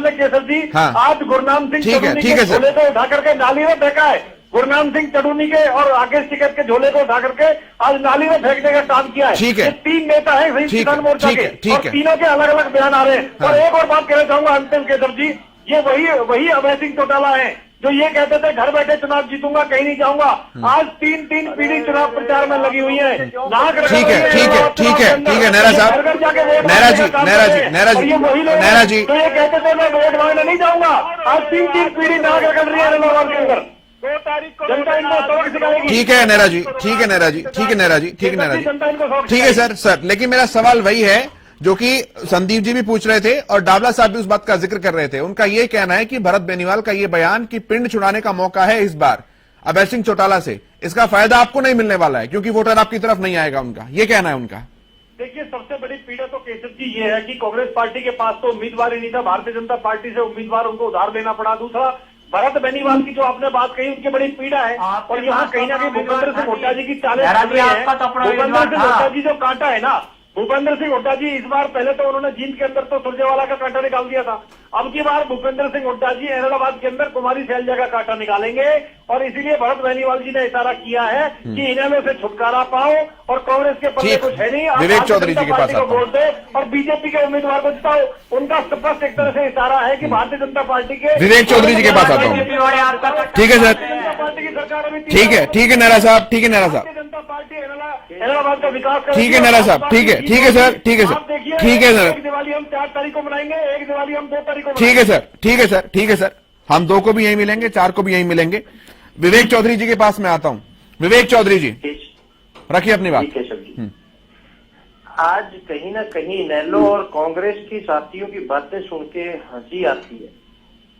ने केसर जी आज गुरनाम सिंह चढ़ूनी के झोले को उठा करके नाली में फेंका है, गुरनाम सिंह चढ़ूनी के और राकेश टिकैत के झोले को उठा करके आज नाली में फेंकने का काम किया है। ये 3 नेता हैं संयुक्त किसान मोर्चा के, और तीनों के अलग अलग बयान आ रहे हैं। और एक और बात कहना चाहूंगा अंतिम केसर जी, ये वही अभय सिंह चौटाला है जो ये कहते थे घर बैठे चुनाव जीतूंगा, कहीं नहीं जाऊंगा। आज 3 पीढ़ी चुनाव प्रचार में लगी हुई है। ठीक है नेहरा साहब, नेहरा जी तो ये कहते थे मैं वोट मांगने नहीं जाऊंगा, आज 3 पीढ़ी नाक रगड़ रही है इलाहाबाद के अंदर। 2 तारीख को जनता इनको सबक सिखाएगी। ठीक है नेहरा जी, ठीक है नेहरा जी, ठीक है सर, लेकिन मेरा सवाल वही है जो कि संदीप जी भी पूछ रहे थे और डावला साहब भी उस बात का जिक्र कर रहे थे। उनका यह कहना है कि भरत बेनीवाल का यह बयान कि पिंड छुड़ाने का मौका है इस बार अभय सिंह चौटाला से, इसका फायदा आपको नहीं मिलने वाला है क्योंकि वोटर आपकी तरफ नहीं आएगा, उनका यह कहना है उनका। देखिए, सबसे बड़ी पीड़ा तो केसर जी ये है कि कांग्रेस पार्टी के पास तो उम्मीदवार ही नहीं था, भारतीय जनता पार्टी से उम्मीदवार उनको उधार लेना पड़ा। दूसरा, भरत बेनीवाल की जो आपने बात कही उनकी बड़ी पीड़ा है, और यहाँ कहीं ना कहीं भूपेंद्र सिंह हुड्डा जी की चालें चल रही है। भूपेंद्र सिंह हुड्डा जी जो कांटा है ना, भूपेंद्र सिंह हुड्डा जी इस बार, पहले तो उन्होंने जींद के अंदर तो सुरजेवाला का कांटा निकाल दिया था, अब की बार भूपेंद्र सिंह हुड्डा जी इलाहाबाद के अंदर कुमारी शैलजा का कांटा निकालेंगे। और इसीलिए भरत बेनीवाल जी ने इशारा किया है कि इनेलो से छुटकारा पाओ और कांग्रेस के पल्ले कुछ है नहीं, विवेक चौधरी जी के पास वोट दो और बीजेपी के उम्मीदवार को जिताओ। उनका स्पष्ट एक तरह से इशारा है कि भारतीय जनता पार्टी के विवेक चौधरी जी के पास आता हूँ। ठीक है सर, पार्टी की सरकार अभी ठीक है नेहरा साहब, ठीक है नेहरा साहब, जनता पार्टी इलाहाबाद का विकास कर, ठीक है नेहरा साहब, ठीक है सर, ठीक है सर, एक दिवाली हम 4 तारीख को मनाएंगे, एक दिवाली हम 2 तारीख को। ठीक है सर, हम 2 को भी यहीं मिलेंगे, 4 को भी यहीं मिलेंगे। विवेक चौधरी जी के पास में आता हूँ। विवेक चौधरी जी रखिए अपनी बात। आज कहीं ना कहीं इनेलो और कांग्रेस की साथियों की बातें सुन के हंसी आती है।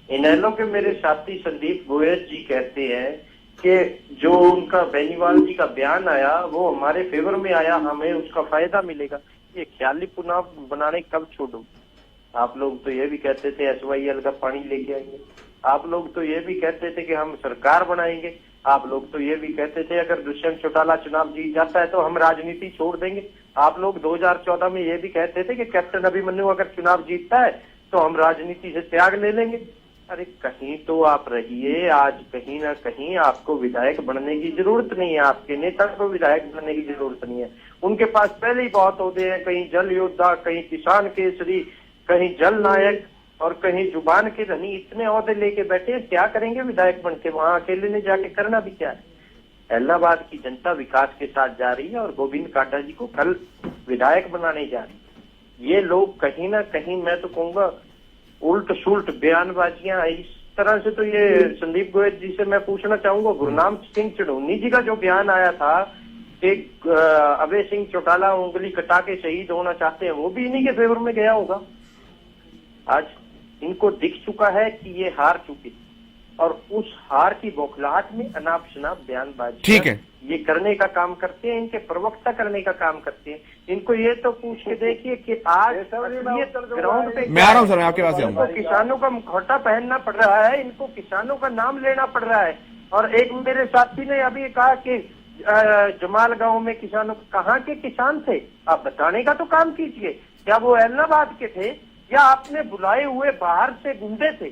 इनेलो के मेरे साथी संदीप गोयल जी कहते हैं कि जो उनका बेनीवाल जी का बयान आया वो हमारे फेवर में आया, हमें उसका फायदा मिलेगा। ये ख्याली चुनाव बनाने कब छोड़ो? आप लोग तो ये भी कहते थे SYL का पानी लेके आएंगे, आप लोग तो ये भी कहते थे कि हम सरकार बनाएंगे, आप लोग तो ये भी कहते थे अगर दुष्यंत चौटाला चुनाव जीत जाता है तो हम राजनीति छोड़ देंगे, आप लोग 2014 में ये भी कहते थे कि कैप्टन अभिमन्यु अगर चुनाव जीतता है तो हम राजनीति से त्याग ले लेंगे। अरे कहीं तो आप रहिए, आज कहीं ना कहीं आपको विधायक बनने की जरूरत नहीं है, आपके नेता को विधायक बनने की जरूरत नहीं है, उनके पास पहले ही बहुत ओहदे हैं, कहीं जल योद्धा, कहीं किसान केसरी, कहीं जल नायक और कहीं जुबान के धनी, इतने ओहदे लेके बैठे, क्या करेंगे विधायक बन के? वहां अकेले ने जाके करना भी क्या है? एलनाबाद की जनता विकास के साथ जा रही है और गोविंद कांडा जी को कल विधायक बनाने जा रही है। ये लोग कहीं ना कहीं, मैं तो कहूंगा उल्ट सुल्ट बयानबाजियां, इस तरह से तो ये संदीप गोयल जी से मैं पूछना चाहूंगा, गुरनाम सिंह चढ़ौनी जी का जो बयान आया था कि अभय सिंह चौटाला उंगली कटा के शहीद होना चाहते हैं, वो भी इन्हीं के फेवर में गया होगा। आज इनको दिख चुका है कि ये हार चुके और उस हार की बौखलाहट में अनाप शनाप बयानबाजी, ठीक है, ये करने का काम करते हैं, इनके प्रवक्ता करने का काम करते हैं। इनको ये तो पूछ के देखिए कि आज ग्राउंड पे मैं आ रहा हूं सर, मैं आपके पास ही इनको आऊंगा। किसानों का मुखौटा पहनना पड़ रहा है, इनको किसानों का नाम लेना पड़ रहा है। और एक मेरे साथी ने अभी कहा कि जमाल गांव में किसानों, कहाँ के किसान थे आप बताने का तो काम कीजिए। क्या वो एलनाबाद के थे या आपने बुलाए हुए बाहर से गुंडे थे?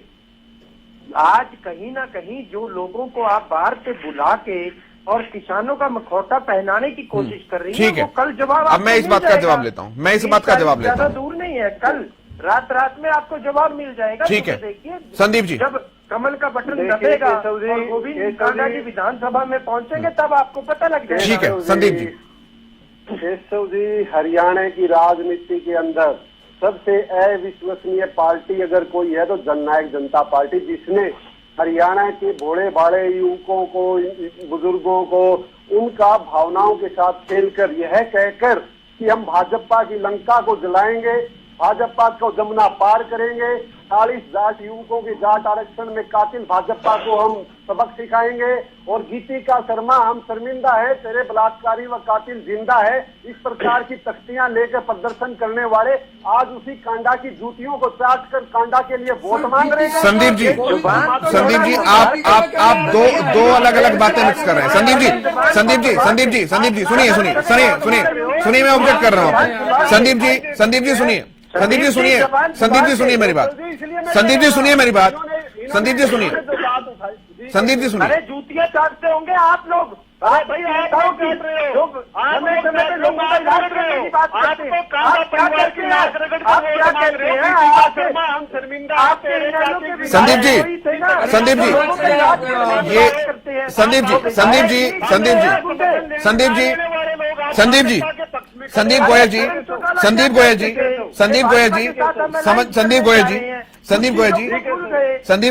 आज कहीं ना कहीं जो लोगों को आप बाहर से बुला के और किसानों का मखौटा पहनाने की कोशिश कर रही है, ठीक है, वो कल जवाब अब मैं इस बात का जवाब लेता हूं, मैं इस बात का जवाब लेता ज्यादा हूं। दूर नहीं है, कल रात में आपको जवाब मिल जाएगा। ठीक है, देखिए संदीप जी, जब कमल का बटन दबेगा और गोविंद कांडा जी विधानसभा में पहुंचेंगे तब आपको पता लग जाएगा। ठीक है संदीप जी। केशव जी, हरियाणा की राजनीति के अंदर सबसे अविश्वसनीय पार्टी अगर कोई है तो जननायक जनता पार्टी, जिसने हरियाणा के भोले भाले युवकों को, बुजुर्गों को, उनका भावनाओं के साथ खेलकर यह कहकर कि हम भाजपा की लंका को जलाएंगे, भाजपा को जमुना पार करेंगे, 40 जाट युवकों के जाट आरक्षण में कातिल भाजपा को हम सबक सिखाएंगे और गीतिका शर्मा हम शर्मिंदा है, तेरे बलात्कारी व कातिल जिंदा है, इस प्रकार की तख्तियां लेकर प्रदर्शन करने वाले आज उसी कांडा की जूतियों को चाट कर कांडा के लिए वोट मांग रहे हैं। संदीप जी, संदीप जी, आप दो अलग अलग बातें मिक्स कर रहे हैं। संदीप जी, सुनिए, मैं ऑब्जेक्ट कर रहा हूँ। संदीप जी सुनिए मेरी बात। संदीप जी सुनिए। अरे जूतियां चाटते होंगे आप लोग। अरे भाई आप लोग कर रहे हो, समय समय पे लोगों का इलाज करने की बात करते हैं। आप क्या कहते हैं? आप क्या कहते हैं? हम शर्मिंदा संदीप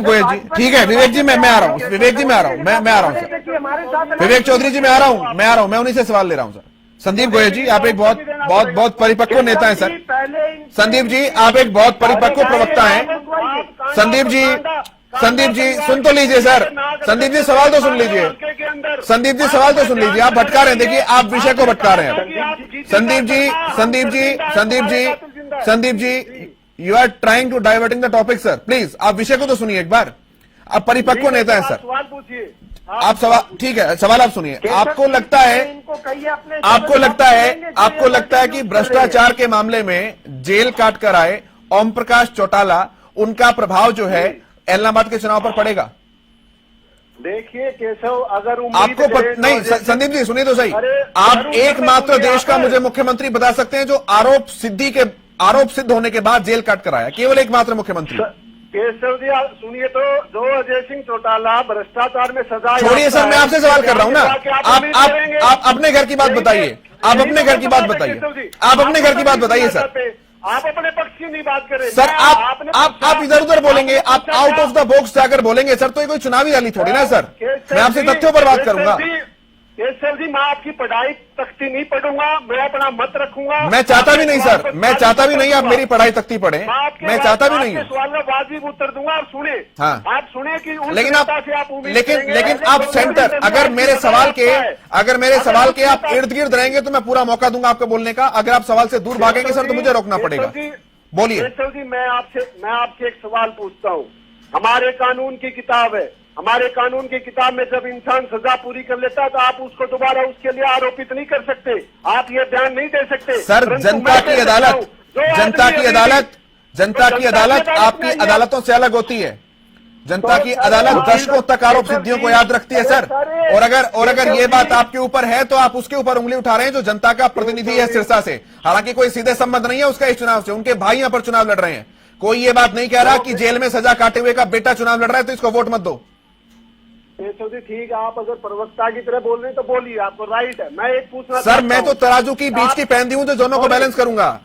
गोयल जी, ठीक है, विवेक जी, मैं आ रहा हूँ, सर। विवेक चौधरी जी, मैं आ रहा हूँ, मैं उन्हीं से सवाल ले रहा हूँ सर। संदीप गोयल जी, आप एक बहुत परिपक्व नेता हैं सर। संदीप जी, आप एक बहुत परिपक्व प्रवक्ता हैं। संदीप जी सुन तो लीजिए सर। संदीप जी सवाल तो सुन लीजिए। आप भटका रहे हैं, देखिए आप विषय को भटका रहे हैं। Sandeep ji, you are trying to diverting the topic sir, please आप विषय को तो सुनिए एक बार। आप परिपक्व नेता है सर, आप सवाल, ठीक है, सवाल आप सुनिए। आपको लगता है कि भ्रष्टाचार के मामले में जेल काट कर आए ओम प्रकाश चौटाला, उनका प्रभाव जो है एलनाबाद के चुनाव पर पड़ेगा? देखिए केशव, अगर आपको नहीं, संदीप जी सुनिए तो सही। आप एकमात्र देश का मुझे मुख्यमंत्री बता सकते हैं जो आरोप सिद्ध होने के बाद जेल काट कर आया, केवल एकमात्र मुख्यमंत्री। केशव जी सुनिए तो, जो अजय सिंह चौटाला भ्रष्टाचार में सजा, छोड़िए सर, मैं आपसे सवाल कर रहा हूं ना। आप अपने घर की बात बताइए, आप अपने घर की बात बताइए सर। आप अपने पक्ष की नहीं बात करें सर। आप इधर उधर बोलेंगे, आप आउट ऑफ द बॉक्स जाकर बोलेंगे सर, तो ये कोई चुनावी रैली थोड़ी ना सर। मैं आपसे तथ्यों पर बात करूंगा। केशव जी, मैं आपकी पढ़ाई तख्ती नहीं पढ़ूंगा, मैं अपना मत रखूंगा। मैं चाहता भी नहीं सर, मैं चाहता भी नहीं आप मेरी पढ़ाई तख्ती पढ़े, मैं चाहता भी नहीं हूँ। सवाल में वाजिब उत्तर दूंगा, और सुने। हाँ, आप सुने कि लेकिन आप सेंटर, अगर मेरे सवाल के आप इर्द गिर्द रहेंगे तो मैं पूरा मौका दूंगा आपको बोलने का। अगर आप सवाल से दूर भागेंगे सर तो मुझे रोकना पड़ेगा। बोलिए। केशव जी, मैं आपसे एक सवाल पूछता हूँ। हमारे कानून की किताब है, हमारे कानून की किताब में जब इंसान सजा पूरी कर लेता है तो आप उसको दोबारा उसके लिए आरोपित नहीं कर सकते, आप ये बयान नहीं दे सकते। सर, परंतु जनता मैं की कह अदालत, सकता हूं, जो जनता आदमी की अभी अदालत, भी- जनता की अदालत आपकी नहीं है। अदालतों से अलग होती है। जनता की तो अदालत सर, दशकों तक आरोप सिद्धियों को याद रखती है सर। और अगर ये बात आपके ऊपर है तो आप उसके ऊपर उंगली उठा रहे हैं जो जनता का प्रतिनिधि है सिरसा से। हालांकि कोई सीधे संबंध नहीं है उसका इस चुनाव से, उनके भाई यहां पर चुनाव लड़ रहे हैं। कोई ये बात नहीं कह रहा कि जेल में सजा काटे हुए का बेटा चुनाव लड़ रहा है तो इसको वोट मत दो। केशव जी, ठीक है, आप अगर प्रवक्ता की तरह बोल रहे हैं तो बोलिए, आपको राइट है। मैं एक पूछना सर, मैं तो तराजू की बीच की पहन दी हूं जो दोनों को बैलेंस करूंगा।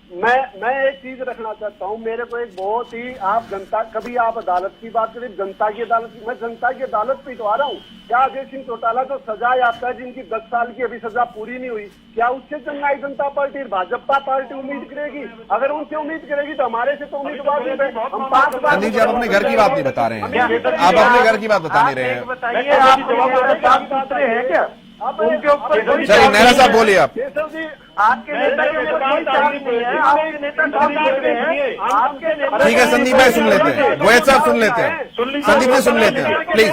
मैं एक चीज रखना चाहता हूं। मेरे को एक बहुत ही, आप जनता, कभी आप अदालत की बात करें, जनता की अदालत की, मैं जनता की अदालत पे तो आ रहा हूं। क्या अजय सिंह चौटाला जो सजा याफ्ता है, जिनकी 10 साल की अभी सजा पूरी नहीं हुई, क्या उससे जननायक जनता पार्टी, भाजपा पार्टी उम्मीद करेगी? अगर उनसे उम्मीद करेगी तो हमारे से तो उम्मीदवार नहीं है। हम 5 बार संदीप जी, आप अपने घर की बात नहीं बता रहे हैं, आप अपने घर की बात बता नहीं रहे हैं। बताइए, आप दूसरे हैं क्या? उनके ऊपर चलिए नेहरा साहब बोलिए आप। केशव जी, आपके नेता के ऊपर कोई चार्ज नहीं है, आपके नेता हैं, आपके नेता। ठीक है संदीप भाई सुन लेते हैं, गोयल साहब सुन लेते हैं, संदीप जी सुन लेते हैं प्लीज।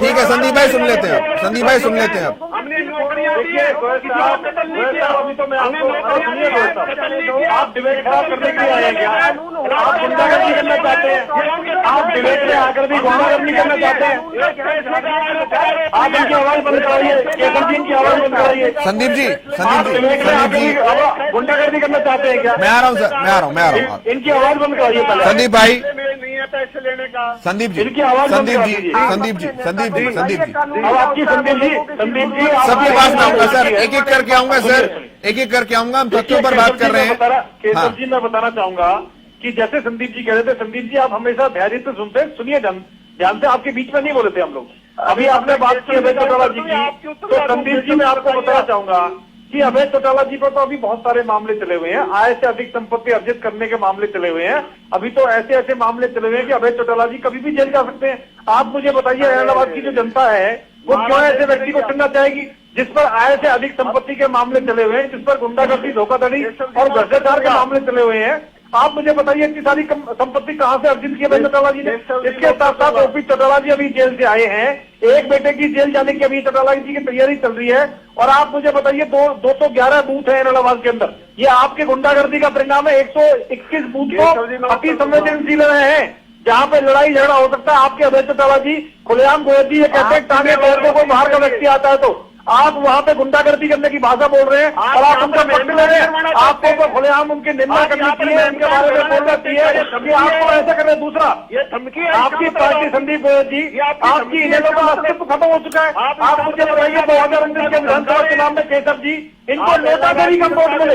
ठीक है संदीप भाई सुन लेते हैं, संदीप भाई सुन लेते हैं आप। हमने नौकरियां दी है, अभी तो मैं आप डिबेट खराब करने के लिए आए क्या? आप गुंडागर्दी करना चाहते हैं? आप डिबेट में आकर भी गुंडागर्दी करना चाहते हैं? आप इनकी आवाज बंद कराइए, केशव जी इनकी आवाज बंद कराइए। संदीप जी, आप डिबेट में आकर भी गुंडागर्दी करना चाहते हैं क्या? मैं आ रहा हूँ सर, मैं आ रहा हूँ। इनकी आवाज बंद कराइए पहले। संदीप भाई, नहीं है पैसे लेने का। संदीप जी, इनकी आवाज बंद संदीप जी, करा संदीप जी, संदीप जी, संदीप जी, अब आपकी संदीप जी सबके पास मैं आऊंगा सर, एक एक करके आऊंगा सर, एक एक करके आऊंगा। हम तथ्यों पर बात कर रहे हैं। केशव जी, मैं बताना चाहूंगा कि जैसे संदीप जी कह रहे थे, संदीप जी आप हमेशा धैर्य से सुनते हैं, सुनिए ध्यान से, आपके बीच में नहीं बोले थे हम लोग। अभी आपने बात की अभय चौटाला जी की, तो संदीप जी मैं आपको बताना चाहूंगा कि अभय चौटाला जी पर तो अभी बहुत सारे मामले चले हुए हैं, आय से अधिक संपत्ति अर्जित करने के मामले चले हुए हैं। अभी तो ऐसे ऐसे मामले चले हुए हैं कि अभय चौटाला जी कभी भी जेल जा सकते हैं। आप मुझे बताइए, इलाहाबाद की जो जनता है वो क्यों ऐसे व्यक्ति को चुनना चाहेगी जिस पर आय से अधिक संपत्ति के मामले चले हुए हैं, जिस पर गुंडागर्दी, धोखाधड़ी और भ्रष्टाचार के मामले चले हुए हैं? आप मुझे बताइए इतनी सारी संपत्ति कहां से अर्जित की अभय चौटाला जी ने? इसके साथ साथ ओपी चौटाला जी अभी जेल से आए हैं, एक बेटे की जेल जाने की अभी चौटाला जी की तैयारी चल रही है। और आप मुझे बताइए 211 बूथ है इलाहाबाद के अंदर, ये आपके गुंडागर्दी का परिणाम है। 121 बूथ को अति संवेदनशील रहे हैं, जहां पे लड़ाई झगड़ा हो सकता है। आपके अभय चौटाला जी खुलेआम गोयल जी ये कहते हैं टांगे तोड़ के कोई बाहर का व्यक्ति आता है तो आप वहां पे गुंडागर्दी करने की भाषा बोल रहे हैं और आप उनका पक्ष ले रहे हैं। आपको तो खुलेआम उनकी निंदा करनी चाहिए, उनके बारे में बोलना चाहिए कि आपको ऐसा कर रहे। दूसरा, ये धमकी है आपकी पार्टी संदीप गोयल जी, आपकी इनेलो का अस्तित्व खत्म हो चुका है। आप मुझे बताइए 2019 के विधानसभा चुनाव में केशव जी इनको नोटा से भी कम वोट मिले।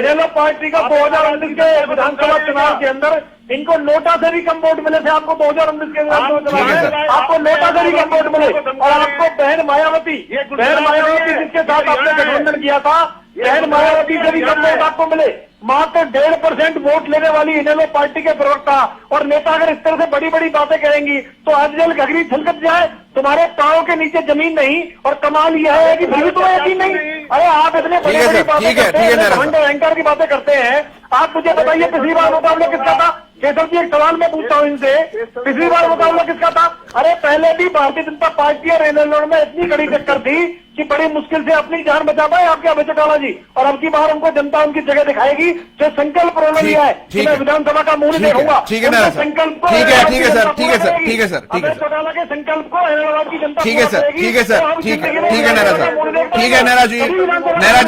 इनेलो पार्टी का 2019 के विधानसभा चुनाव के अंदर इनको नोटा से भी कम वोट मिले थे। आपको 2019 के विधानसभा चुनाव में आपको नोटा से भी कम वोट मिले। और आपको बहन मायावती जिसके साथ आपने गठबंधन किया था, बहन मायावती से भी कम वोट आपको मिले। मात्र 1.5% वोट लेने वाली इनेलो पार्टी के प्रवक्ता और नेता अगर इस तरह से बड़ी बड़ी बातें करेंगी तो आज जल घघरी छलकत जाए, तुम्हारे पांव के नीचे जमीन नहीं। और कमाल यह है कि फिर भी तुम्हें यकीन नहीं। अरे आप इतने बड़ी बड़ी बातें करते हैं, एंकर की बातें करते हैं। आप मुझे बताइए पिछली बार मुकाबला किसका था? केशव जी एक सवाल मैं पूछता हूँ इनसे, पिछली बार मुकाबला किसका था? अरे पहले भी भारतीय जनता पार्टी और इनेलो में इतनी कड़ी टक्कर थी कि बड़ी मुश्किल से अपनी जान बचा पाए आपके अभय चौटाला जी। और अब की बार उनको जनता उनकी जगह दिखाएगी जो संकल्प उन्होंने लिया है कि मैं विधानसभा का मुंह देखूंगा। ठीक है ना संकल्प को, ठीक है सर, ठीक है सर, ठीक है सर, ठीक है चौटाला के संकल्प को इलाहाबाद की जनता ठीक है सर, ठीक है सर, ठीक है नैरा सर, ठीक है नैरा जी,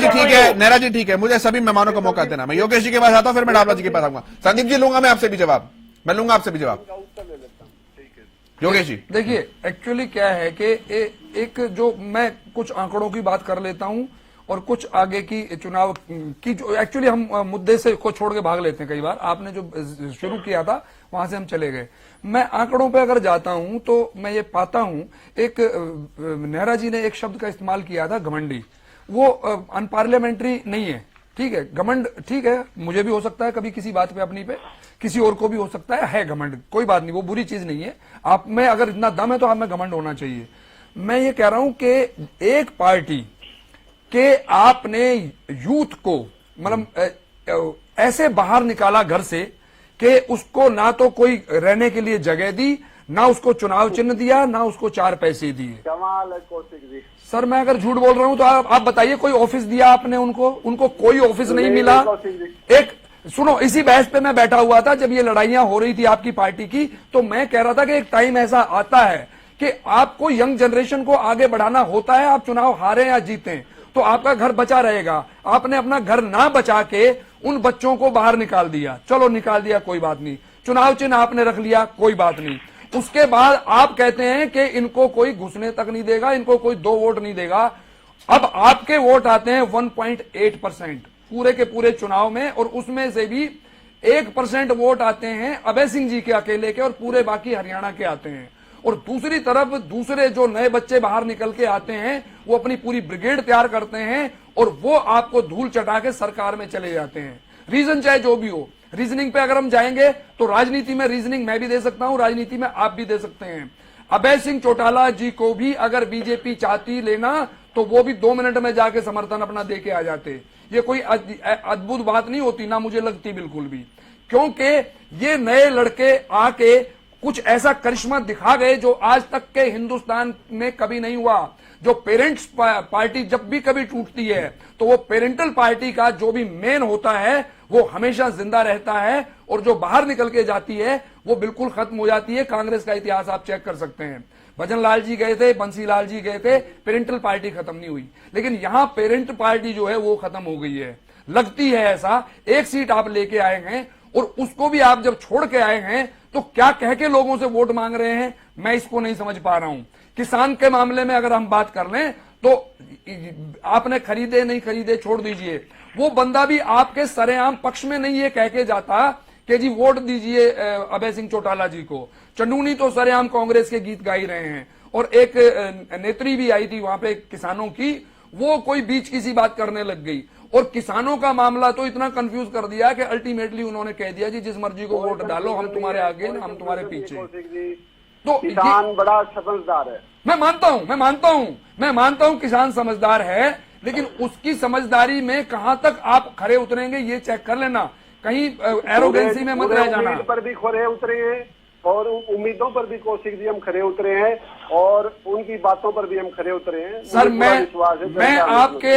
ठीक है नैरा जी, ठीक है। मुझे सभी मेहमानों को मौका देना। मैं योगेश जी के पास आता हूँ, फिर मैं डाबला जी के पास आऊंगा। संदीप जी लूंगा मैं आपसे भी जवाब, मैं लूंगा आपसे भी जवाब। योगेश जी देखिए, एक्चुअली क्या है कि एक जो मैं कुछ आंकड़ों की बात कर लेता हूं और कुछ आगे की चुनाव की जो एक्चुअली हम मुद्दे से को छोड़ के भाग लेते हैं कई बार। आपने जो शुरू किया था वहां से हम चले गए। मैं आंकड़ों पे अगर जाता हूं तो मैं ये पाता हूं, एक नेहरा जी ने एक शब्द का इस्तेमाल किया था, घमंडी। वो अनपार्लियामेंट्री नहीं है, ठीक है। घमंड ठीक है, मुझे भी हो सकता है कभी किसी बात पे अपनी पे, किसी और को भी हो सकता है घमंड, कोई बात नहीं, वो बुरी चीज नहीं है। आप में अगर इतना दम है तो आप में घमंड होना चाहिए। मैं ये कह रहा हूं कि एक पार्टी के आपने यूथ को, मतलब ऐसे बाहर निकाला घर से कि उसको ना तो कोई रहने के लिए जगह दी, ना उसको चुनाव चिन्ह दिया, ना उसको 4 पैसे दिए। कमाल है कौशिक जी। सर मैं अगर झूठ बोल रहा हूं तो आप बताइए, कोई ऑफिस दिया आपने उनको कोई ऑफिस नहीं मिला। एक सुनो, इसी बहस पे मैं बैठा हुआ था जब ये लड़ाइयां हो रही थी आपकी पार्टी की, तो मैं कह रहा था कि एक टाइम ऐसा आता है कि आपको यंग जनरेशन को आगे बढ़ाना होता है। आप चुनाव हारे या जीतें तो आपका घर बचा रहेगा। आपने अपना घर ना बचा के उन बच्चों को बाहर निकाल दिया। चलो निकाल दिया, कोई बात नहीं। चुनाव चिन्ह आपने रख लिया, कोई बात नहीं। उसके बाद आप कहते हैं कि इनको कोई घुसने तक नहीं देगा, इनको कोई 2 वोट नहीं देगा। अब आपके वोट आते हैं 1.8% पूरे के पूरे चुनाव में, और उसमें से भी 1% वोट आते हैं अभय सिंह जी के अकेले के, और पूरे बाकी हरियाणा के आते हैं। और दूसरी तरफ दूसरे जो नए बच्चे बाहर निकल के आते हैं वो अपनी पूरी ब्रिगेड तैयार करते हैं और वो आपको धूल चटा के सरकार में चले जाते हैं। रीजन चाहे जो भी हो, रीजनिंग पे अगर हम जाएंगे तो राजनीति में रीजनिंग मैं भी दे सकता हूं, राजनीति में आप भी दे सकते हैं। अभय सिंह चौटाला जी को भी अगर बीजेपी चाहती लेना तो वो भी 2 मिनट में जाके समर्थन अपना दे के आ जाते। ये कोई अद्भुत बात नहीं होती, ना मुझे लगती बिल्कुल भी, क्योंकि ये नए लड़के आके कुछ ऐसा करिश्मा दिखा गए जो आज तक के हिंदुस्तान में कभी नहीं हुआ। जो पेरेंट्स पार्टी जब भी कभी टूटती है तो वो पेरेंटल पार्टी का जो भी मेन होता है वो हमेशा जिंदा रहता है, और जो बाहर निकल के जाती है वो बिल्कुल खत्म हो जाती है। कांग्रेस का इतिहास आप चेक कर सकते हैं। भजन लाल जी गए थे, बंसी लाल जी गए थे, पेरेंटल पार्टी खत्म नहीं हुई, लेकिन यहां पेरेंट पार्टी जो है वो खत्म हो गई है। लगती है ऐसा। 1 सीट आप लेके आए हैं और उसको भी आप जब छोड़ के आए हैं तो क्या कह के लोगों से वोट मांग रहे हैं, मैं इसको नहीं समझ पा रहा हूं। किसान के मामले में अगर हम बात कर लें तो आपने खरीदे नहीं खरीदे छोड़ दीजिए, वो बंदा भी आपके सरेआम पक्ष में नहीं ये कह के जाता कि जी वोट दीजिए अभय सिंह चौटाला जी को। चंदूनी तो सरेआम कांग्रेस के गीत गा ही रहे हैं, और एक नेत्री भी आई थी वहां पे किसानों की, वो कोई बीच की सी बात करने लग गई, और किसानों का मामला तो इतना कंफ्यूज कर दिया कि अल्टीमेटली उन्होंने कह दिया जी जिस मर्जी को वोट डालो, हम तुम्हारे आगे ना हम तुम्हारे पीछे। तो किसान बड़ा समझदार है। मैं मानता हूं किसान समझदार है, लेकिन उसकी समझदारी में कहां तक आप खरे उतरेंगे ये चेक कर लेना, कहीं एरोगेंसी में मत रह जाना। उम्मीद पर भी खरे उतरे हैं और उम्मीदों पर भी कौशिक जी हम खरे उतरे हैं, और उनकी बातों पर भी हम खरे उतरे हैं। सर मैं आपके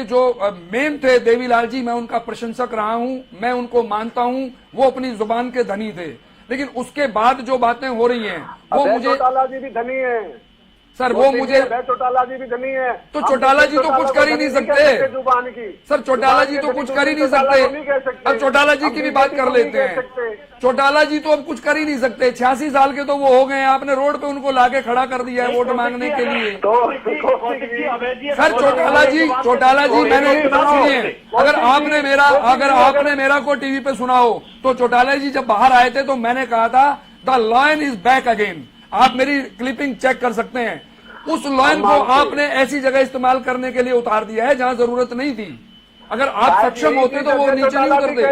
जो मेन थे देवीलाल जी, मैं उनका प्रशंसक रहा हूं, मैं उनको मानता हूं, वो अपनी जुबान के धनी थे, लेकिन उसके बाद जो बातें हो रही हैं वो मुझे चौटाला जी भी धनी है सर, वो मुझे चौटाला जी भी धनी है। तो चौटाला जी तो कुछ कर ही नहीं सकते जुबान की। सर चौटाला जी तो कुछ कर ही नहीं सकते। अब चौटाला जी की भी बात कर लेते हैं। चौटाला जी तो अब कुछ कर ही नहीं सकते, 86 साल के तो वो हो गए, आपने रोड पे उनको लाके खड़ा कर दिया है वोट मांगने के लिए। सर चौटाला जी मैंने सुनिए, अगर आपने मेरा को टीवी पे सुना हो तो चौटाला जी जब बाहर आए थे तो मैंने कहा था the lion is back again. आप मेरी क्लिपिंग चेक कर सकते हैं। उस लॉयन को आपने ऐसी जगह इस्तेमाल करने के लिए उतार दिया है जहां जरूरत नहीं थी। अगर आप सक्षम होते तो वो नीचे नहीं उतरते।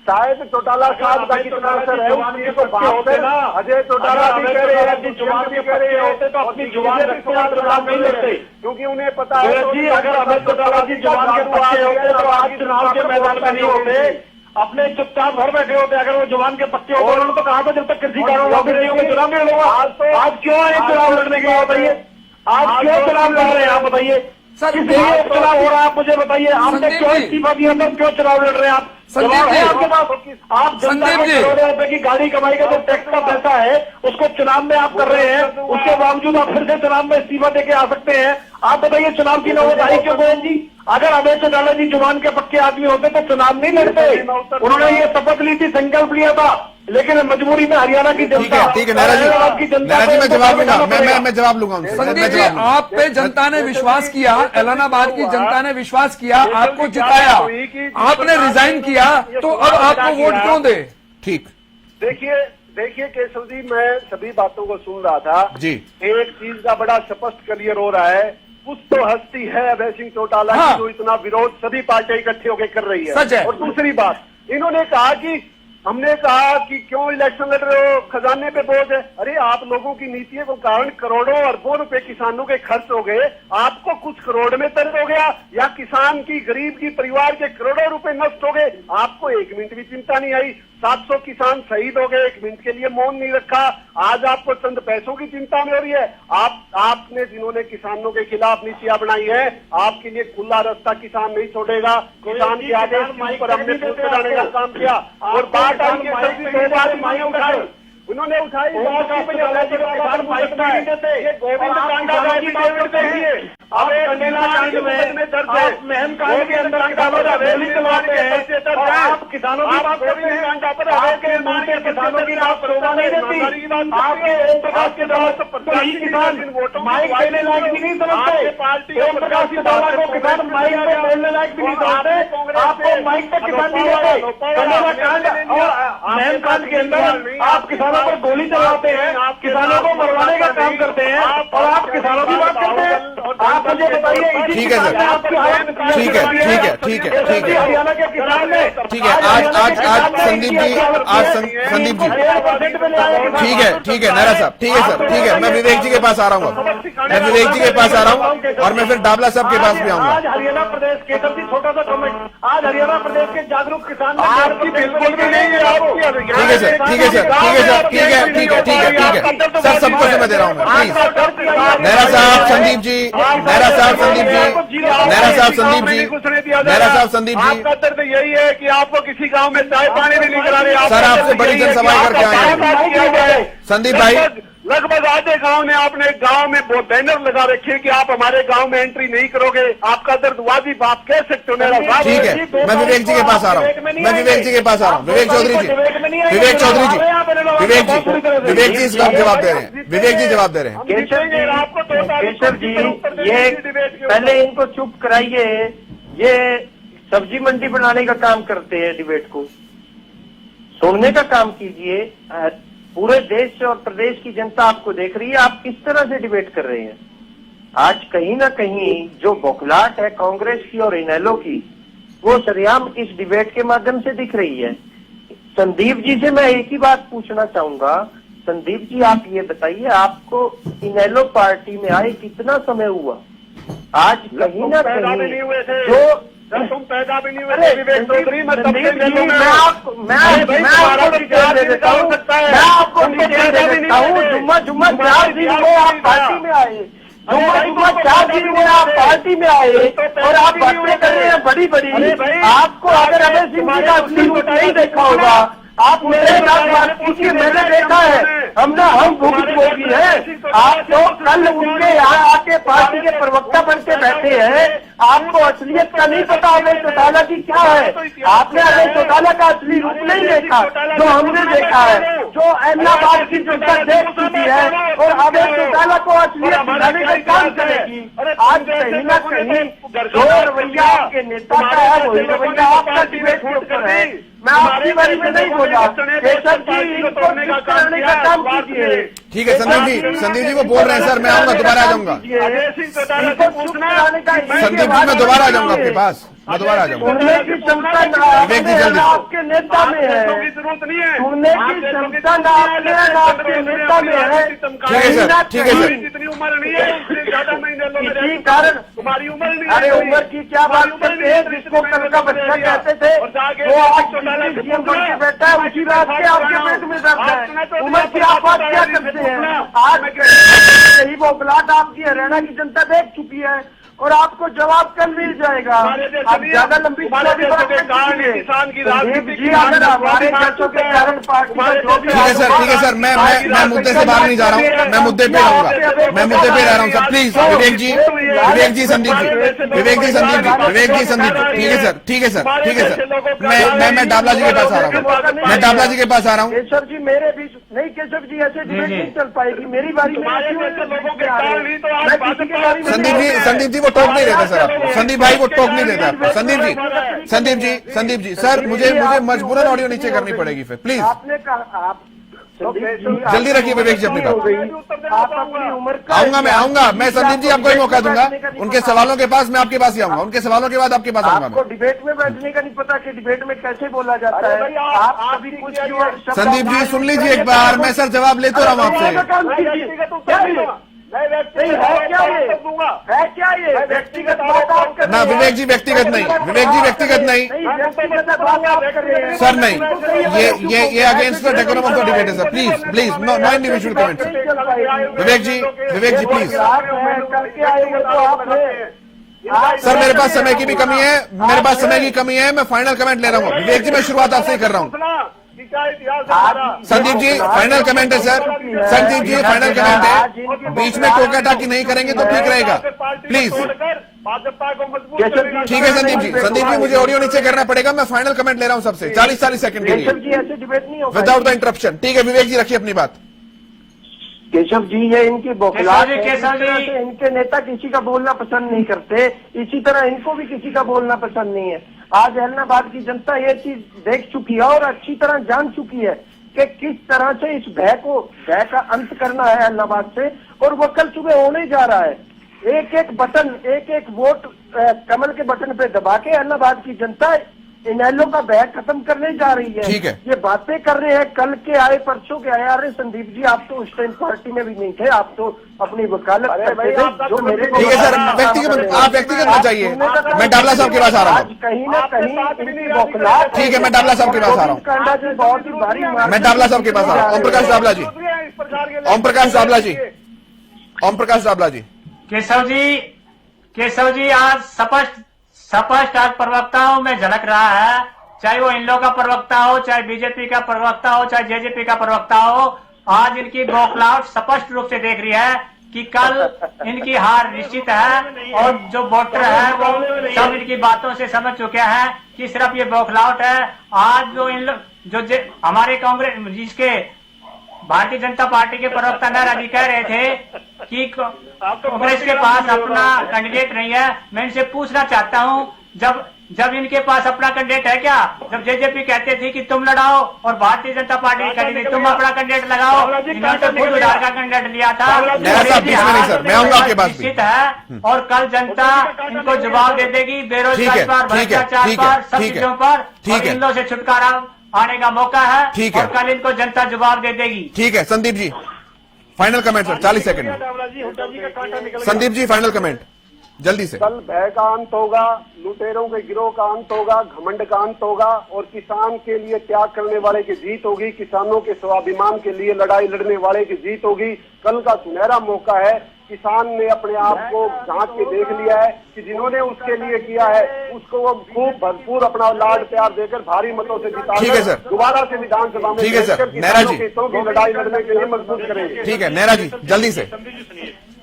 शायद चौटाला साहब का कितना असर है उस चीज को बात है ना। अजय चौटाला भी कह रहे हैं, जुबान भी कह रहे होते तो अपनी जुबान चुनाव नहीं लड़ते, क्योंकि उन्हें पता है जी अगर अजय चौटाला जी जुबान के पक्के होते तो आज चुनाव के मैदान में नहीं होते, अपने चुपचाप घर बैठे होते। अगर वो जुबान के पक्के होते उन्होंने तो कहा था जब तक कृषि कानून में चुनाव नहीं लड़ूंगा। आज क्यों आए चुनाव लड़ने के लिए बताइए, आज क्यों चुनाव लड़ रहे हैं आप बताइए, किस लिए चुनाव हो रहा है आप मुझे बताइए। आपने क्यों इस्तीफा दिया था, क्यों चुनाव लड़ रहे हैं आप? जवाब है आपके पास। आप जनता को करोड़ों रुपए की गाड़ी कमाई का जो टैक्स का पैसा है उसको चुनाव में आप कर रहे हैं, उसके बावजूद आप फिर से चुनाव में इस्तीफा देके आ सकते हैं। आप बताइए चुनाव की नौबत आई क्यों गोयल जी? अगर अभय चौटाला जी जुबान के पक्के आदमी होते तो चुनाव नहीं लड़ते। उन्होंने ये शपथ ली थी, संकल्प लिया था, लेकिन मजबूरी में हरियाणा की जनता, ठीक है नारा जी मैं जवाब लूंगा, मैं जवाब लूंगा। संदीप जी आप पे जनता ने विश्वास किया, एलनाबाद की जनता ने विश्वास किया, आपको जिताया, आपने रिजाइन किया, तो अब आपको वोट क्यों दे? ठीक देखिए केशव जी, मैं सभी बातों को सुन रहा था जी। एक चीज का बड़ा स्पष्ट क्लियर हो रहा है, कुछ तो हस्ती है अभय सिंह चौटाला की जो इतना विरोध सभी पार्टियां इकट्ठे होकर कर रही है। सच है। और दूसरी बात, इन्होंने कहा कि हमने कहा कि क्यों इलेक्शन लड़ रहे हो, खजाने पे बोझ है। अरे आप लोगों की नीतियों के कारण करोड़ों अरबों रुपए किसानों के खर्च हो गए, आपको कुछ करोड़ में दर्द हो गया, या किसान की गरीब की परिवार के करोड़ों रुपए नष्ट हो गए, आपको एक मिनट भी चिंता नहीं आई। 700 किसान शहीद हो गए, एक मिनट के लिए मौन नहीं रखा। आज आपको चंद पैसों की चिंता में हो रही है। आपने जिन्होंने किसानों के खिलाफ नीतियां बनाई है, आपके लिए खुला रास्ता किसान नहीं छोड़ेगा। किसान के आदेश के ऊपर हमने फूट बनाने का काम किया। और बात आई कि सभी बात माई उठाई, उन्होंने उठाई ये गोविंद कांडा की बात करते हैं। अब दर्द है, महम कांड के अंदर किसानों का रैली चलवाते हैं और आप किसानों की बात करते हैं। आपके मान के किसानों की बात शोभा नहीं देती। आपके ओम प्रकाश के दौर तो ही किसान माइक देने लायक भी नहीं समझते। पार्टी ओम प्रकाश के दौर को किसान माइक पे बोलने लायक भी नहीं समझते। आपको माइक पे किसान नहीं देते। कन्हैया कांड और महम कांड के अंदर आप किसानों पर गोली चलाते हैं, आप किसानों को मरवाने का काम करते हैं और आप किसानों की बात करते हैं। आप मुझे बताइए, ठीक है सर, ठीक है, ठीक है, ठीक है, ठीक है, हरियाणा के किसान ने ठीक है। आज संदीप जी, आज संदीप जी, ठीक है नायरा साहब, ठीक है सर, ठीक है। मैं विवेक जी के पास आ रहा हूँ, मैं विवेक जी के पास आ रहा हूँ और मैं फिर डाबला साहब के पास भी आऊंगा। आज हरियाणा प्रदेश केसर जी, छोटा सा कमेंट, आज हरियाणा प्रदेश के जागरूक किसान आपकी बिल्कुल भी नहीं है। ठीक है सर, ठीक है सर, ठीक है सर, ठीक है, ठीक है, ठीक है, ठीक है सर, सबको समय दे रहा हूँ मैं, प्लीज। नायरा साहब, संदीप जी, नायरा साहब, संदीप जी, नायरा साहब, संदीप जी, नायरा साहब, संदीप जी। आपका दर्द यही है कि आपको किसी गांव में चाय पानी नहीं लेकर आ रहे। सर आपसे बड़ी जनसभा करके आए हैं संदीप भाई। लगभग आधे गांव ने आपने गांव में वो बैनर लगा रखे कि आप हमारे गांव में एंट्री नहीं करोगे। आपका दर्द वाजिब आप कह सकते हो मेरा साहब। ठीक है, मैं विवेक जी के पास आ रहा हूँ, मैं विवेक जी के पास आ रहा हूँ। विवेक चौधरी जी, विवेक चौधरी जी, विवेक जी, विवेक जी इसका जवाब दे रहे हैं, विवेक जी जवाब दे रहे हैं। केशव जी, ये पहले इनको चुप कराइए। ये सब्जी मंडी बनाने का काम करते हैं, डिबेट को सुनने का काम कीजिए। पूरे देश और प्रदेश की जनता आपको देख रही है, आप किस तरह से डिबेट कर रहे हैं। आज कहीं ना कहीं जो बौखलाहट है कांग्रेस की और इनेलो की, वो सरेआम इस डिबेट के माध्यम से दिख रही है। संदीप जी से मैं एक ही बात पूछना चाहूंगा। संदीप जी, आप ये बताइए, आपको इनेलो पार्टी में आए कितना समय हुआ? आज कहीं ना कहीं जो तुम पैदा भी नहीं हुए विवेक चौधरी, मैं जुम्मा 4 दिन में आप पार्टी में आए, जुम्मा 4 दिन में आप पार्टी में आए और आप बातें कर रहे हैं बड़ी बड़ी। आपको अगर अभय सिंह जी का असली रूप नहीं देखा होगा, आप मेरे साथ बात कीजिए, मैंने देखा है, हम भुगतभोगी है। आप तो कल उनके यहाँ आके पार्टी के प्रवक्ता बन के बैठे हैं, आपको असलियत का नहीं पता अभय चौटाला की क्या है। आपने अभय चौटाला का असली रूप नहीं देखा जो हमने देखा है, जो अहमदाबाद की जनता देख चुकी है और अभय चौटाला को असलियत दिखाने का काम करेगी। आज कहीं ना कहीं जो रवैया आपके नेता का है वही रवैया आपका डिबेट के ऊपर है। मैं आपकी बारे में नहीं बोला। केशव जी, इनको चुप कराने का काम कीजिए। ठीक है संदीप जी वो बोल रहे हैं सर, मैं आऊंगा, दोबारा आ जाऊंगा। संदीप जी मैं दोबारा आ जाऊंगा आपके पास, मैं दोबारा आ जाऊंगा। सुनने की क्षमता ना आपके नेता में है, सुनने की क्षमता ना आपके नेता में है। ठीक है सर, ठीक है सर। जितनी उम्र नहीं है उससे ज्यादा महीने इसी कारण तुम्हारी उम्र नहीं। अरे उम्र की क्या बात करते हैं, जिसको कल का बच्चा कहते थे वो आज सीएम बन के बैठा है, उसी बात के आपके पेट में दर्द है। उम्र की आप बात क्या करते हैं? आज यही बौखलाहट आपकी हरियाणा की जनता देख चुकी है और आपको जवाब कल मिल जाएगा। आप ज्यादा लंबी किसान की राजनीति जी, अगर हमारे चर्चों के कारण पार्टी ठीक है सर, ठीक है सर, मैं मुद्दे से बाहर नहीं जा रहा हूँ, मैं मुद्दे पे रहूंगा, मैं मुद्दे पे रह रहा हूँ सर। प्लीज विवेक जी, विवेक जी, संदीप जी, विवेक जी, संदीप जी, विवेक जी, संदीप जी, ठीक है सर, ठीक है सर, ठीक है सर। मैं डाबला जी के पास आ रहा हूँ, मैं डाबला जी के पास आ रहा हूँ। केशव जी मेरे बीच नहीं, केशव जी ऐसे डिबेट नहीं चल पाएगी। मेरी बारी में संदीप जी वो टोक नहीं देते सर आपको, संदीप भाई वो टोक नहीं देते आपको। संदीप जी सर, मुझे मजबूरन ऑडियो नीचे करनी पड़ेगी फिर, प्लीज। आपने कहा जल्दी रखिए विवेक जी अपनी बात। आप अपनी उम्र का आऊंगा मैं संदीप जी आपको ही मौका दूंगा। उनके सवालों के पास मैं आपके पास ही आऊंगा, उनके सवालों के बाद आपके पास आऊंगा आपको मैं। डिबेट में बैठने का नहीं पता कि डिबेट में कैसे बोला जाता है। आप कभी कुछ संदीप जी सुन लीजिए एक बार, मैं सर जवाब लेता रहा हूं आपसे। है क्या ये व्यक्तिगत बात ना विवेक जी व्यक्तिगत नहीं, विवेक जी व्यक्तिगत नहीं सर, नहीं, ये against the decorum of the debate है sir. Please please no individual comment Vivek ji please sir, मेरे पास समय की भी कमी है, मेरे पास समय की कमी है, मैं फाइनल कमेंट ले रहा हूँ। विवेक जी मैं शुरुआत आपसे ही कर रहा हूँ। संदीप जी फाइनल कमेंट है sir, Sandeep ji final comment है, बीच में टोका टाकी नहीं करेंगे तो ठीक रहेगा प्लीज। ठीक है संदीप जी मुझे ऑडियो नीचे करना पड़ेगा, मैं फाइनल कमेंट ले रहा हूँ सबसे 40 सेकंड के लिए विदाउट द इंटरप्शन। ठीक है विवेक जी रखिए अपनी बात। केशव जी ये इनकी बौखलाहट है, इसी तरह से इनके नेता किसी का बोलना पसंद नहीं करते, इसी तरह इनको भी किसी का बोलना पसंद नहीं है। आज एलनाबाद की जनता ये चीज देख चुकी है और अच्छी तरह जान चुकी है कि किस तरह से इस भय का अंत करना है एलनाबाद से, और वो कल सुबह होने जा रहा है। एक एक बटन, एक एक वोट कमल के बटन पे दबा के एलनाबाद की जनता इनेलो का भय खत्म करने जा रही है। ठीक है, ये बातें कर रहे हैं, कल के आए परसों के आए। अरे संदीप जी आप तो उस टाइम पार्टी में भी नहीं थे, आप तो अपनी वकालत करते थे जो मेरे को। ठीक है सर, आप व्यक्तिगत मत जाइए, मैं डाबला साहब के पास आ रहा हूँ। कहीं ना कहीं इनकी बौखलाहट। ठीक है मैं डाबला साहब के पास आ रहा हूँ, कांडा जी बहुत ही भारी, मैं डाबला साहब के पास आ रहा हूँ। ओम प्रकाश डाबला जी, ओम प्रकाश डाबला जी, ओम प्रकाश डाबला जी। केशव जी आज स्पष्ट आज प्रवक्ताओं में झलक रहा है, चाहे वो इन लोगों का प्रवक्ता हो, चाहे बीजेपी का प्रवक्ता हो, चाहे जेजेपी का प्रवक्ता हो। आज इनकी बौखलाहट स्पष्ट रूप से देख रही है कि कल इनकी हार निश्चित है, और जो वोटर है वो सब इनकी बातों से समझ चुके हैं कि सिर्फ ये बौखलाहट है। आज जो इन लोग हमारे कांग्रेस जिसके भारतीय जनता पार्टी के प्रवक्ता नारायण जी कह रहे थे कि कांग्रेस के पास अपना कैंडिडेट नहीं है, मैं इनसे पूछना चाहता हूं जब इनके पास अपना कैंडिडेट है क्या? जब जेजेपी कहते थे कि तुम लड़ाओ और भारतीय जनता पार्टी कैंडिडेट तुम अपना कैंडिडेट लगाओ, इन्होंने तो खुद उधार का कैंडिडेट लिया था। निश्चित है और कल जनता इनको जवाब दे देगी बेरोजगारी पर, भ्रष्टाचार पर, सब चीजों पर, और इन लोगों से छुटकारा आने का मौका है। ठीक है, और कल इनको जनता जवाब दे देगी। ठीक है Sandeep ji final comment sir 40 second में। संदीप जी फाइनल कमेंट जल्दी से। कल भय का अंत होगा, लुटेरों के गिरोह का अंत होगा, घमंड का अंत होगा, और किसान के लिए त्याग करने वाले की जीत होगी, किसानों के स्वाभिमान के लिए लड़ाई लड़ने वाले की जीत होगी। कल का सुनहरा मौका है, किसान ने अपने आप को झांक के देख लिया है कि जिन्होंने उसके लिए किया है उसको वो खूब भरपूर अपना लाड प्यार देकर भारी मतों से जिता दोबारा से विधानसभा में। ठीक है सर, नेहरा जी लड़ाई लड़ने के लिए मजबूत करेंगे। ठीक है नेहरा जी जल्दी से।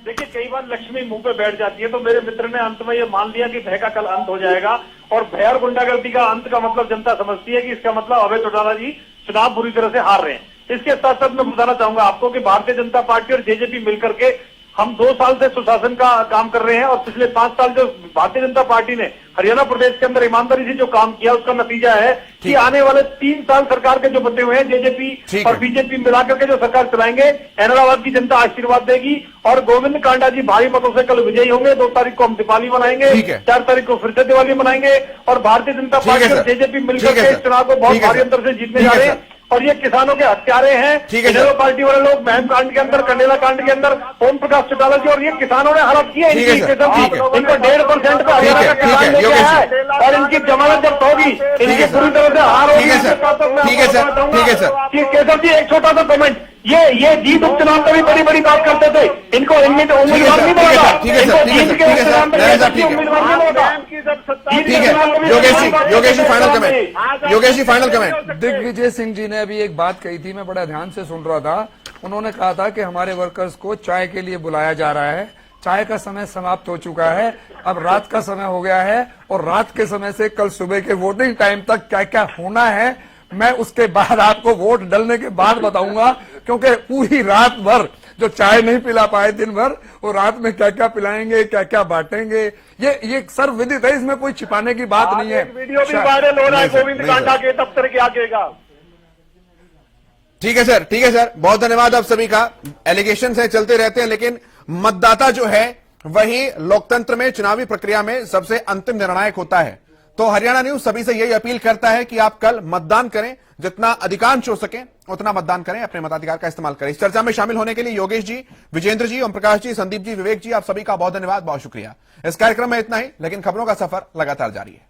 देखिए कई बार लक्ष्मी मुंह पे बैठ जाती है, तो मेरे मित्र ने अंत में ये मान लिया कि भय का कल अंत हो जाएगा, और भय और गुंडागर्दी का अंत का मतलब जनता समझती है कि इसका मतलब अभय चौटाला जी चुनाव बुरी तरह से हार रहे हैं। इसके साथ साथ मैं बताना चाहूंगा आपको कि भारतीय जनता पार्टी और जेजेपी मिलकर के हम 2 साल से सुशासन का काम कर रहे हैं, और पिछले 5 साल जो भारतीय जनता पार्टी ने हरियाणा प्रदेश के अंदर ईमानदारी से जो काम किया उसका नतीजा है कि आने वाले 3 साल सरकार के जो बचे हुए हैं जेजेपी और बीजेपी मिलाकर के जो सरकार चलाएंगे, एलनाबाद की जनता आशीर्वाद देगी और गोविंद कांडा जी भारी मतों से कल विजयी होंगे। 2 तारीख को हम दीपावली मनाएंगे, 4 तारीख को फिर से दिवाली मनाएंगे, और भारतीय जनता पार्टी और जेजेपी मिलकर के इस चुनाव को बहुत भारी अंतर से जीतने जा रहे हैं। और ये किसानों के हत्यारे हैं, इनेलो पार्टी वाले लोग महम कांड के अंदर, कंडेला कांड के अंदर ओम प्रकाश चौटाला जी, और ये किसानों ने हड़प की है इनको 1.5% पे हरियाणा का किसान लेके है, और इनकी जमानत जब्त होगी, इनकी पूरी तरह से हार होगी। केशव जी एक छोटा सा कमेंट, ये जीत उपचुनाव में भी बड़ी बड़ी बात करते थे, इनको उम्मीदवार नहीं बोला, इनको जीत के उपचुनाव में उम्मीदवार नहीं बोला। ठीक है Yogesh ji final comment, Yogesh ji final comment. Digvijay Singh ji ने अभी एक बात कही थी, मैं बड़ा ध्यान से सुन रहा था। उन्होंने कहा था कि हमारे वर्कर्स को चाय के लिए बुलाया जा रहा है, चाय का समय समाप्त हो चुका है, अब रात का समय हो गया है, और रात के समय से कल सुबह के वोटिंग टाइम तक क्या क्या होना है मैं उसके बाद आपको वोट डलने के बाद बताऊंगा, क्योंकि पूरी रात भर जो चाय नहीं पिला पाए दिन भर, वो रात में क्या क्या पिलाएंगे, क्या क्या बांटेंगे, ये सर्वविदित है, इसमें कोई छिपाने की बात नहीं है। वीडियो भी वायरल हो रहा है गोविंद कांडा के दफ्तर के आगे का। ठीक है सर, बहुत धन्यवाद आप सभी का। एलिगेशन है चलते रहते हैं, लेकिन मतदाता जो है वही लोकतंत्र में, चुनावी प्रक्रिया में सबसे अंतिम निर्णायक होता है। तो हरियाणा न्यूज सभी से यही अपील करता है कि आप कल मतदान करें, जितना अधिकांश हो सके उतना मतदान करें, अपने मताधिकार का इस्तेमाल करें। इस चर्चा में शामिल होने के लिए योगेश जी, विजेंद्र जी, ओम प्रकाश जी, संदीप जी, विवेक जी, आप सभी का बहुत धन्यवाद, बहुत शुक्रिया। इस कार्यक्रम में इतना ही, लेकिन खबरों का सफर लगातार जारी है।